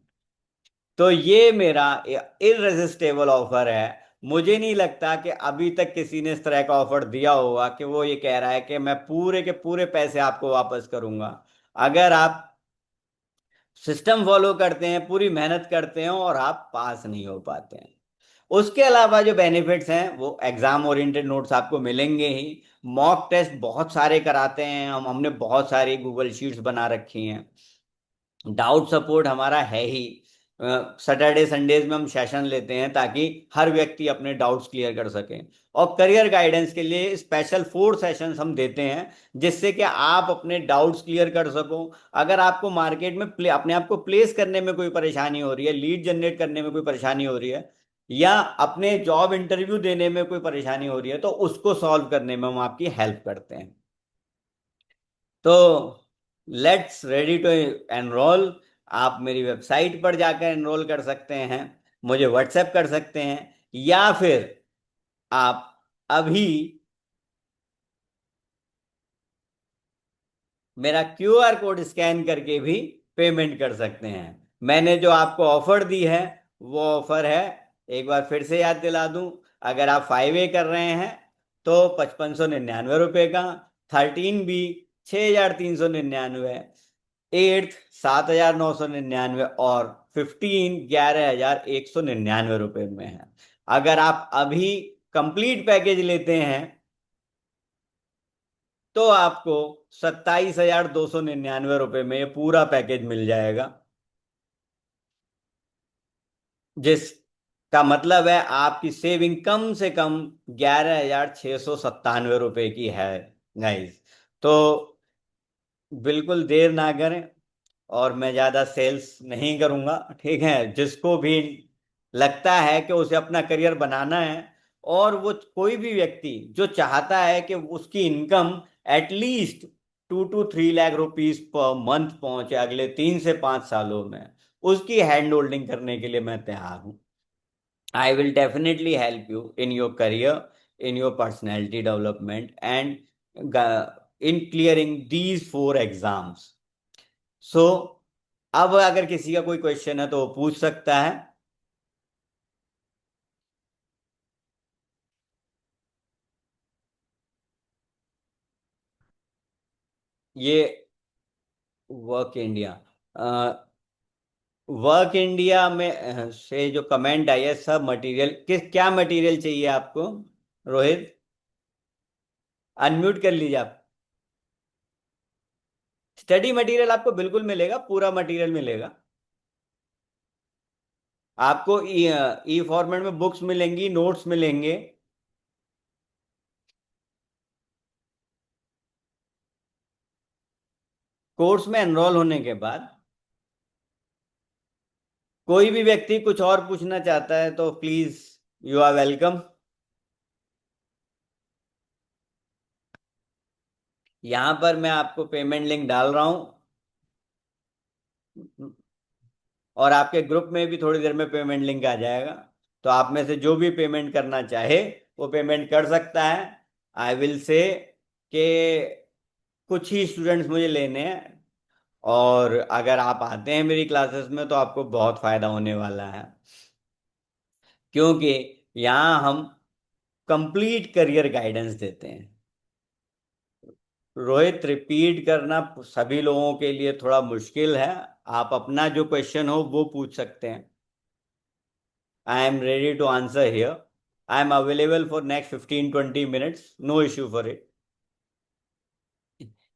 तो ये मेरा इररेसिस्टेबल ऑफर है। मुझे नहीं लगता कि अभी तक किसी ने इस तरह का ऑफर दिया होगा कि वो ये कह रहा है कि मैं पूरे के पूरे पैसे आपको वापस करूंगा। अगर आप सिस्टम फॉलो करते हैं, पूरी मेहनत करते हैं, और आप पास नहीं हो पाते हैं, उसके अलावा जो बेनिफिट्स हैं वो एग्जाम ओरिएंटेड नोट्स आपको मिलेंगे ही। मॉक टेस्ट बहुत सारे कराते हैं हमने बहुत सारी गूगल शीट्स बना रखी हैं। डाउट सपोर्ट हमारा है ही, सैटरडे संडेज में हम सेशन लेते हैं ताकि हर व्यक्ति अपने डाउट्स क्लियर कर सके। और करियर गाइडेंस के लिए स्पेशल 4 सेशंस हम देते हैं, जिससे कि आप अपने डाउट्स क्लियर कर सको। अगर आपको मार्केट में अपने आप को प्लेस करने में कोई परेशानी हो रही है, लीड जनरेट करने में कोई परेशानी हो रही है, या अपने जॉब इंटरव्यू देने में कोई परेशानी हो रही है, तो उसको सॉल्व करने में हम आपकी हेल्प करते हैं। तो लेट्स रेडी टू एनरोल। आप मेरी वेबसाइट पर जाकर एनरोल कर सकते हैं, मुझे व्हाट्सएप कर सकते हैं, या फिर आप अभी मेरा QR कोड स्कैन करके भी पेमेंट कर सकते हैं। मैंने जो आपको ऑफर दी है वो ऑफर है, एक बार फिर से याद दिला दूं, अगर आप 5A कर रहे हैं तो 5599 रुपये का, 13B 6,399, 8th 7,999, और 15 11,199 रुपये में है। अगर आप अभी कंप्लीट पैकेज लेते हैं तो आपको 27,299 में ये पूरा पैकेज मिल जाएगा, जिसका मतलब है आपकी सेविंग कम से कम 11,697 रुपये की है गाइस। तो बिल्कुल देर ना करें, और मैं ज़्यादा सेल्स नहीं करूँगा, ठीक है। जिसको भी लगता है कि उसे अपना करियर बनाना है, और वो कोई भी व्यक्ति जो चाहता है कि उसकी income at least 2 to 3 lakh rupees per month पहुंचे अगले 3 से 5 सालों में, उसकी हैंड होल्डिंग करने के लिए मैं तैयार हूँ। I will definitely help you in your career, in your personality development, and in clearing these 4 exams. So, अब अगर किसी का कोई क्वेश्चन है तो वो पूछ सकता है। ये वर्क इंडिया, वर्क इंडिया में से जो कमेंट आई है, सब मटेरियल, किस क्या मटेरियल चाहिए आपको? रोहित, अनम्यूट कर लीजिए आप। स्टडी मटेरियल आपको बिल्कुल मिलेगा, पूरा मटेरियल मिलेगा आपको। ई फॉर्मेट में बुक्स मिलेंगी, नोट्स मिलेंगे। कोर्स में एनरोल होने के बाद कोई भी व्यक्ति कुछ और पूछना चाहता है तो प्लीज, यू आर वेलकम। यहां पर मैं आपको पेमेंट लिंक डाल रहा हूं, और आपके ग्रुप में भी थोड़ी देर में पेमेंट लिंक आ जाएगा। तो आप में से जो भी पेमेंट करना चाहे वो पेमेंट कर सकता है। आई विल से कि कुछ ही स्टूडेंट्स मुझे लेने हैं, और अगर आप आते हैं मेरी क्लासेस में तो आपको बहुत फायदा होने वाला है, क्योंकि यहाँ हम कंप्लीट करियर गाइडेंस देते हैं। रोहित, रिपीट करना सभी लोगों के लिए थोड़ा मुश्किल है। आप अपना जो क्वेश्चन हो वो पूछ सकते हैं। I am ready to answer here. I am available for next 15-20 minutes, no issue for it.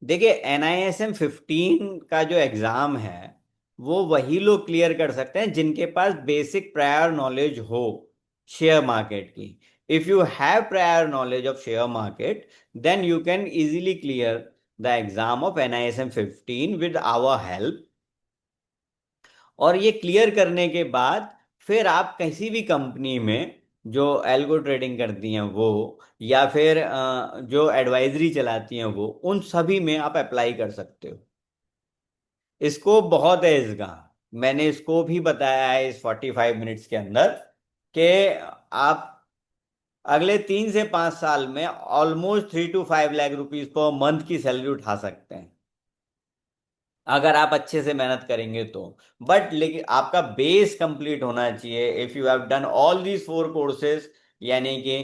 देखिए, NISM 15 का जो एग्जाम है वो वही लोग क्लियर कर सकते हैं जिनके पास बेसिक प्रायर नॉलेज हो शेयर मार्केट की। If you have prior knowledge of share market, then you can easily clear the exam of NISM 15 with our help. और ये क्लियर करने के बाद फिर आप किसी भी कंपनी में जो एल्गो ट्रेडिंग करती हैं वो, या फिर जो एडवाइजरी चलाती हैं वो, उन सभी में आप अप्लाई कर सकते हो। स्कोप बहुत है इसका, मैंने इसको भी बताया है इस 45 मिनट्स के अंदर, कि आप अगले 3 से 5 साल में almost 3 to 5 lakh rupees per month की सैलरी उठा सकते हैं अगर आप अच्छे से मेहनत करेंगे तो। बट लेकिन आपका बेस कंप्लीट होना चाहिए। If you have done all these 4 courses, यानी कि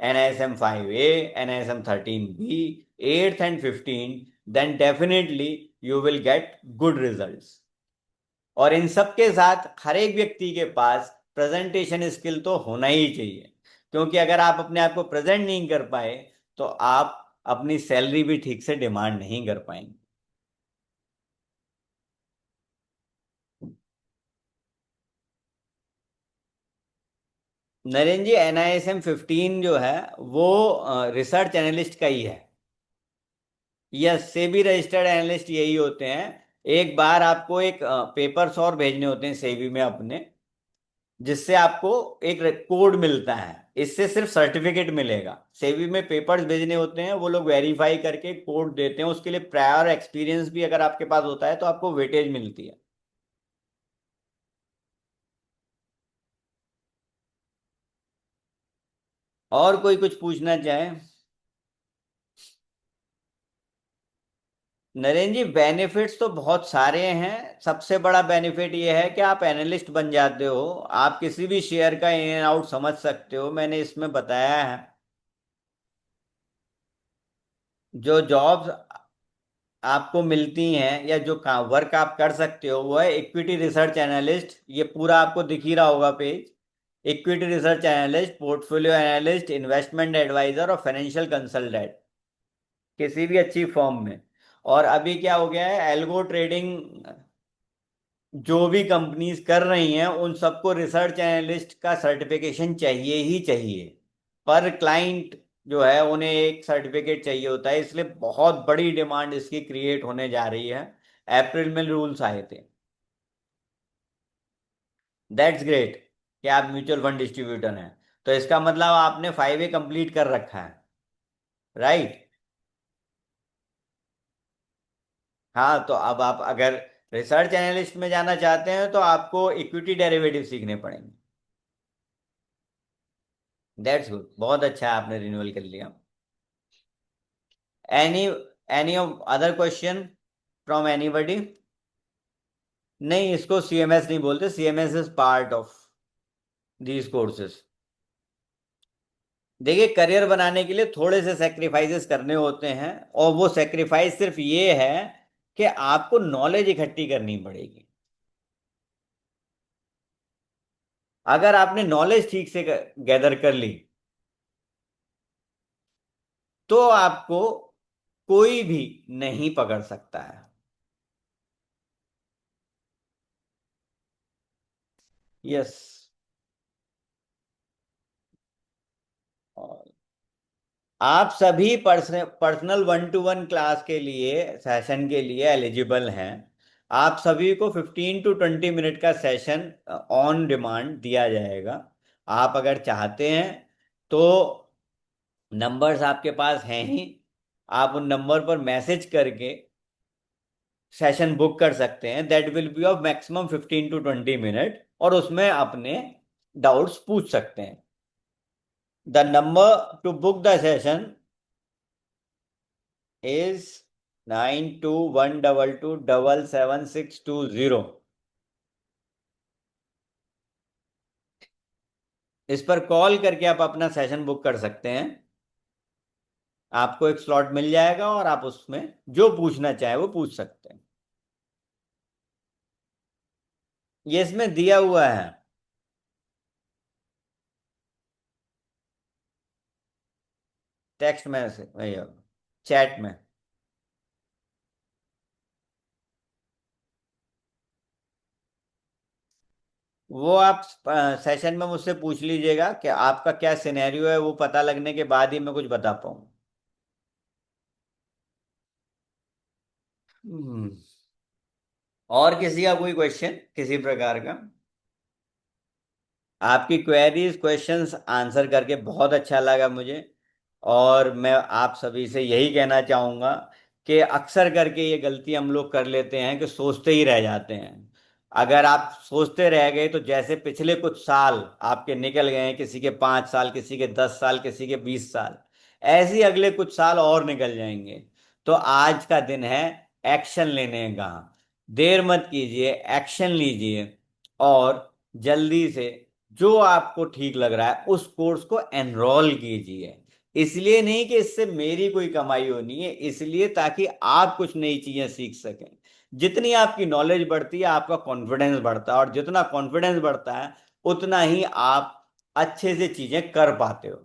NISM 5A, NISM 13B, 8th and 15, then definitely you will get good results. और इन सब के साथ हर एक व्यक्ति के पास प्रेजेंटेशन स्किल तो होना ही चाहिए, क्योंकि अगर आप अपने आप को प्रेजेंट नहीं कर पाए तो आप अपनी सैलरी भी ठीक से डिमांड नहीं कर पाएंगे। नरेंद्र जी, NISM 15 जो है वो रिसर्च एनालिस्ट का ही है। यस, सेबी रजिस्टर्ड एनालिस्ट यही होते हैं। एक बार आपको एक पेपर्स और भेजने होते हैं सेबी में अपने, जिससे आपको एक कोड मिलता है। इससे सिर्फ सर्टिफिकेट मिलेगा। सेबी में पेपर्स भेजने होते हैं, वो लोग वेरीफाई करके कोड देते हैं। उसके लिए प्रायर एक्सपीरियंस भी अगर आपके पास होता है तो आपको वेटेज मिलती है। और कोई कुछ पूछना चाहे? नरेंद्र जी, बेनिफिट्स तो बहुत सारे हैं। सबसे बड़ा बेनिफिट ये है कि आप एनालिस्ट बन जाते हो। आप किसी भी शेयर का इन एंड आउट समझ सकते हो, मैंने इसमें बताया है। जो जॉब्स आपको मिलती हैं या जो वर्क आप कर सकते हो वो है इक्विटी रिसर्च एनालिस्ट। ये पूरा आपको दिख ही रहा होगा page. Equity research analyst, portfolio analyst, investment adviser और फाइनेंशियल कंसल्टेंट किसी भी अच्छी फर्म में। और अभी क्या हो गया है, एल्गो ट्रेडिंग जो भी कंपनीज कर रही हैं उन सबको रिसर्च एनालिस्ट का सर्टिफिकेशन चाहिए ही चाहिए। पर क्लाइंट जो है उन्हें एक सर्टिफिकेट चाहिए होता है, इसलिए बहुत बड़ी डिमांड इसकी क्रिएट होने जा रही है। अप्रैल में रूल्स आए थे। दैट्स ग्रेट कि आप म्यूचुअल फंड डिस्ट्रीब्यूटर हैं। तो इसका मतलब आपने 5A कंप्लीट कर रखा है, राइट? हाँ, तो अब आप अगर रिसर्च एनालिस्ट में जाना चाहते हैं तो आपको इक्विटी डेरिवेटिव सीखने पड़ेंगे। दैट्स गुड, बहुत अच्छा है, आपने रिन्यूअल कर लिया। Any any other question from anybody? नहीं, इसको सीएमएस नहीं बोलते, CMS is part of these courses. देखिए, करियर बनाने के लिए थोड़े से सेक्रीफाइसेस करने होते हैं, और वो सेक्रीफाइस सिर्फ ये है कि आपको नॉलेज इकट्ठी करनी पड़ेगी। अगर आपने नॉलेज ठीक से गैदर कर ली तो आपको कोई भी नहीं पकड़ सकता है। यस। आप सभी पर्सनल 1-to-1 क्लास के लिए, सेशन के लिए एलिजिबल हैं। आप सभी को 15 to 20 मिनट का सेशन ऑन डिमांड दिया जाएगा। आप अगर चाहते हैं तो नंबर्स आपके पास हैं ही, आप उन नंबर पर मैसेज करके सेशन बुक कर सकते हैं। That will be of maximum 15 to 20 minute, और उसमें अपने डाउट्स पूछ सकते हैं। The number two book the session is 921222777620। इस पर कॉल करके आप अपना सेशन बुक कर सकते हैं। आपको एक स्लॉट मिल जाएगा और आप उसमें जो पूछना चाहे वो पूछ सकते हैं। ये इसमें दिया हुआ है, टेक्स्ट में से, चैट में। वो आप सेशन में मुझसे पूछ लीजिएगा कि आपका क्या सिनेरियो है, वो पता लगने के बाद ही मैं कुछ बता पाऊँ। हम्म, और किसी का कोई क्वेश्चन किसी प्रकार का? आपकी क्वेरीज क्वेश्चंस आंसर करके बहुत अच्छा लगा मुझे। और मैं आप सभी से यही कहना चाहूँगा कि अक्सर करके ये गलती हम लोग कर लेते हैं कि सोचते ही रह जाते हैं। अगर आप सोचते रह गए तो जैसे पिछले कुछ साल आपके निकल गए हैं, किसी के 5 साल, किसी के 10 साल, किसी के 20 साल, ऐसे ही अगले कुछ साल और निकल जाएंगे। तो आज का दिन है एक्शन लेने का। देर मत कीजिए, एक्शन लीजिए, और जल्दी से जो आपको ठीक लग रहा है उस कोर्स को एनरोल कीजिए। इसलिए नहीं कि इससे मेरी कोई कमाई होनी है, इसलिए ताकि आप कुछ नई चीजें सीख सकें। जितनी आपकी नॉलेज बढ़ती है आपका कॉन्फिडेंस बढ़ता है, और जितना कॉन्फिडेंस बढ़ता है उतना ही आप अच्छे से चीजें कर पाते हो।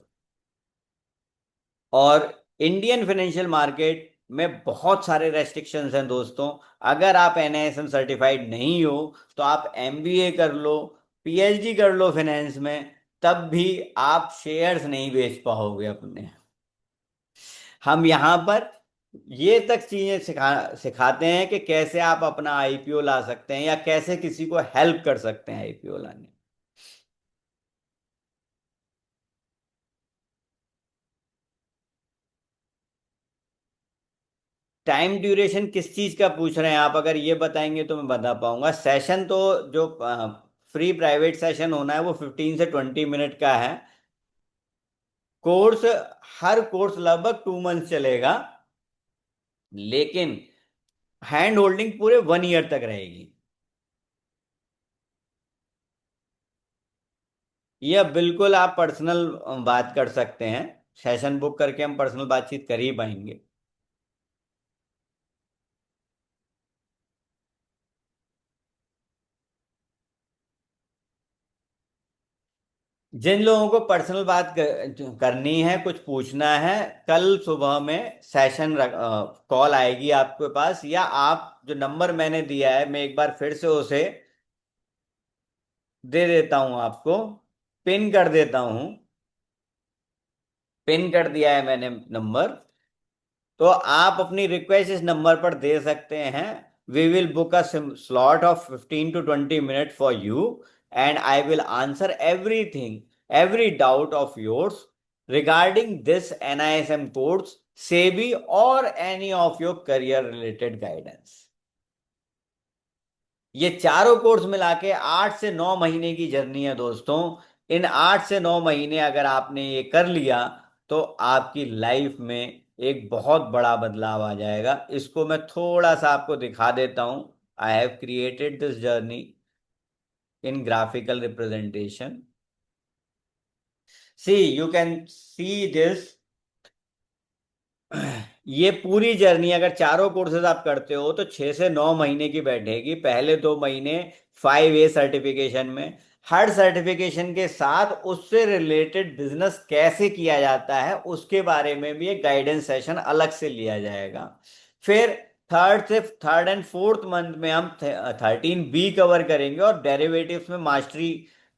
और इंडियन फाइनेंशियल मार्केट में बहुत सारे रेस्ट्रिक्शंस हैं दोस्तों। अगर आप एनआईएसएम सर्टिफाइड नहीं हो तो आप एमबीए कर लो, पीएचडी कर लो फाइनेंस में, तब भी आप शेयर्स नहीं बेच पाओगे अपने। हम यहाँ पर ये तक चीजें सिखाते हैं कि कैसे आप अपना आईपीओ ला सकते हैं, या कैसे किसी को हेल्प कर सकते हैं आईपीओ लाने। टाइम ड्यूरेशन किस चीज का पूछ रहे हैं आप? अगर ये बताएंगे तो मैं बता पाऊंगा। सेशन तो जो फ्री प्राइवेट सेशन होना है वो 15 से 20 मिनट का है। कोर्स, हर कोर्स लगभग 2 मंथ चलेगा, लेकिन हैंड होल्डिंग पूरे 1 ईयर तक रहेगी। यह बिल्कुल आप पर्सनल बात कर सकते हैं। सेशन बुक करके हम पर्सनल बातचीत कर ही पाएंगे। जिन लोगों को पर्सनल बात करनी है, कुछ पूछना है, कल सुबह में सेशन कॉल आएगी आपके पास, या आप जो नंबर मैंने दिया है मैं एक बार फिर से उसे दे देता हूं आपको, पिन कर देता हूं। पिन कर दिया है मैंने नंबर। तो आप अपनी रिक्वेस्ट इस नंबर पर दे सकते हैं, we will book a slot of 15 to 20 minutes for you, and I will answer everything, every doubt of yours regarding this NISM course, SEBI, or any of your career related guidance. ये चारों course मिला के 8 से 9 महीने की journey है दोस्तों। इन 8 से 9 महीने अगर आपने ये कर लिया तो आपकी लाइफ में एक बहुत बड़ा बदलाव आ जाएगा। इसको मैं थोड़ा सा आपको दिखा देता हूं। I have created this journey in graphical representation. See, you can see this. ये पूरी जर्नी अगर चारों कोर्सेज आप करते हो तो 6 से 9 महीने की बैठेगी। पहले 2 महीने 5A सर्टिफिकेशन में, हर सर्टिफिकेशन के साथ उससे रिलेटेड बिजनेस कैसे किया जाता है उसके बारे में भी एक गाइडेंस सेशन अलग से लिया जाएगा। फिर थर्ड एंड फोर्थ मंथ में हम 13B कवर करेंगे, और डेरिवेटिव्स में मास्टरी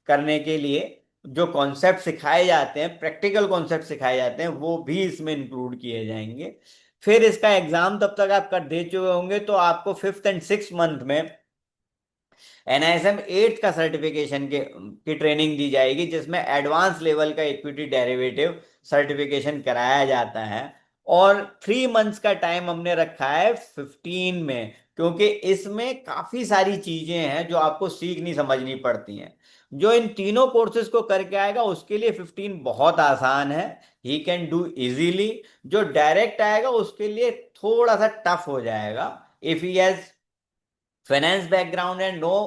करने के लिए जो कॉन्सेप्ट सिखाए जाते हैं, प्रैक्टिकल कॉन्सेप्ट सिखाए जाते हैं, वो भी इसमें इंक्लूड किए जाएंगे। फिर इसका एग्जाम तब तक आप कर दे चुके होंगे तो आपको 5th एंड 6th मंथ में NISM 8 का सर्टिफिकेशन की ट्रेनिंग दी जाएगी, जिसमें एडवांस लेवल का इक्विटी डेरिवेटिव सर्टिफिकेशन कराया जाता है। और 3 मंथ्स का टाइम हमने रखा है 15 में, क्योंकि इसमें काफी सारी चीजें हैं जो आपको सीखनी समझनी पड़ती हैं। जो इन तीनों कोर्सेज को करके आएगा उसके लिए 15 बहुत आसान है, ही कैन डू इजीली। जो डायरेक्ट आएगा उसके लिए थोड़ा सा टफ हो जाएगा। If he has finance background and know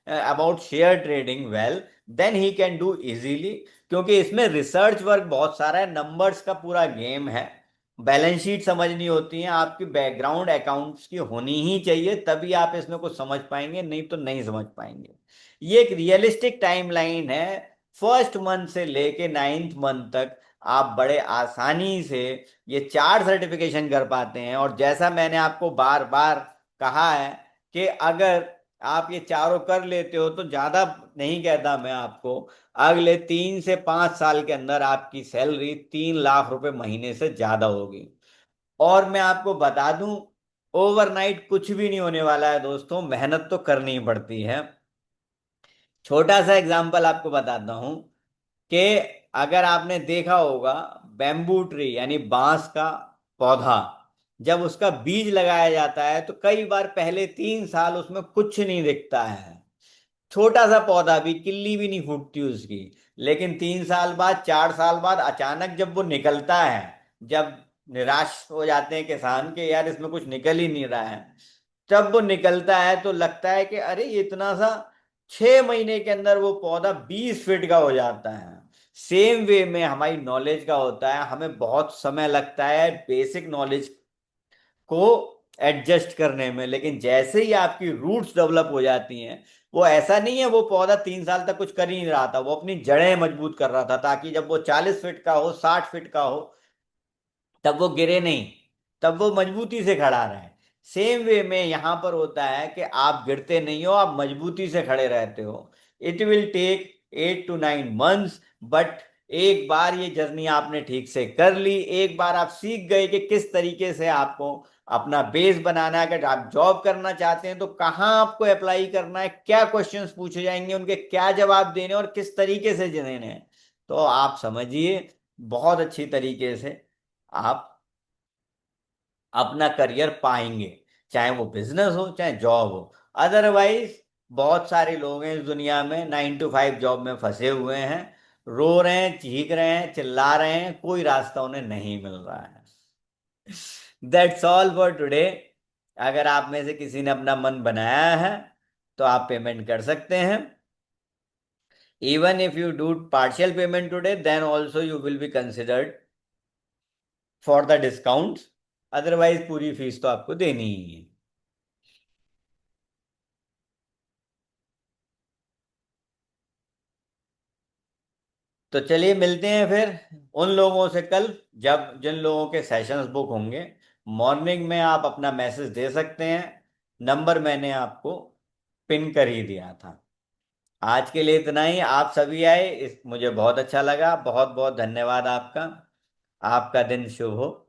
about share trading well, then he can do easily। क्योंकि इसमें रिसर्च वर्क बहुत सारा है, नंबर्स का पूरा गेम है, बैलेंस शीट समझनी होती है, आपकी बैकग्राउंड अकाउंट्स की होनी ही चाहिए, तभी आप इसमें कुछ समझ पाएंगे, नहीं तो नहीं समझ पाएंगे। ये एक रियलिस्टिक टाइमलाइन है। 1st मंथ से लेके 9th मंथ तक आप बड़े आसानी से ये 4 सर्टिफिकेशन कर पाते हैं। और जैसा मैंने आपको बार बार कहा है कि अगर आप ये चारों कर लेते हो तो ज्यादा नहीं कहता मैं आपको, अगले 3 से 5 साल के अंदर आपकी सैलरी 3 लाख रुपए महीने से ज्यादा होगी। और मैं आपको बता दूं, ओवरनाइट कुछ भी नहीं होने वाला है दोस्तों, मेहनत तो करनी ही पड़ती है। छोटा सा एग्जांपल आपको बताता हूं कि अगर आपने देखा होगा, बैम्बू ट्री यानी बांस का पौधा, जब उसका बीज लगाया जाता है तो कई बार पहले 3 साल उसमें कुछ नहीं दिखता है, छोटा सा पौधा भी, किल्ली भी नहीं फूटती उसकी। लेकिन 3 साल बाद, 4 साल बाद अचानक जब वो निकलता है, जब निराश हो जाते हैं किसान के यार इसमें कुछ निकल ही नहीं रहा है, तब वो निकलता है तो लगता है कि अरे ये इतना सा, 6 महीने के अंदर वो पौधा 20 फीट का हो जाता है। सेम वे में हमारी नॉलेज का होता है, हमें बहुत समय लगता है बेसिक नॉलेज को एडजस्ट करने में, लेकिन जैसे ही आपकी रूट्स डेवलप हो जाती हैं, वो ऐसा नहीं है वो पौधा 3 साल तक कुछ कर ही नहीं रहा था, वो अपनी जड़ें मजबूत कर रहा था ताकि जब वो 40 फीट का हो, 60 फीट का हो, तब वो गिरे नहीं, तब वो मजबूती से खड़ा रहे। सेम वे में यहां पर होता है कि आप गिरते नहीं हो, आप मजबूती से खड़े रहते हो। It will take 8 to 9 months, but एक बार ये जर्नी आपने ठीक से कर ली, एक बार आप सीख गए कि किस तरीके से आपको अपना बेस बनाना है। अगर आप जॉब करना चाहते हैं तो कहाँ आपको अप्लाई करना है, क्या क्वेश्चंस पूछे जाएंगे, उनके क्या जवाब देने और किस तरीके से देने हैं, तो आप समझिए बहुत अच्छी तरीके से आप अपना करियर पाएंगे, चाहे वो बिजनेस हो चाहे जॉब हो। अदरवाइज बहुत सारे लोग हैं इस दुनिया में 9 to 5 जॉब में फंसे हुए हैं, रो रहे हैं, चीख रहे हैं, चिल्ला रहे हैं, कोई रास्ता उन्हें नहीं मिल रहा है। That's all for today. अगर आप में से किसी ने अपना मन बनाया है तो आप पेमेंट कर सकते हैं। Even if you do partial payment today, then also you will be considered for the discount. Otherwise पूरी फीस तो आपको देनी ही है। तो चलिए मिलते हैं फिर उन लोगों से कल, जब जिन लोगों के सेशंस बुक होंगे। मॉर्निंग में आप अपना मैसेज दे सकते हैं, नंबर मैंने आपको पिन कर ही दिया था। आज के लिए इतना ही। आप सभी आए, मुझे बहुत अच्छा लगा, बहुत बहुत धन्यवाद आपका। आपका दिन शुभ हो।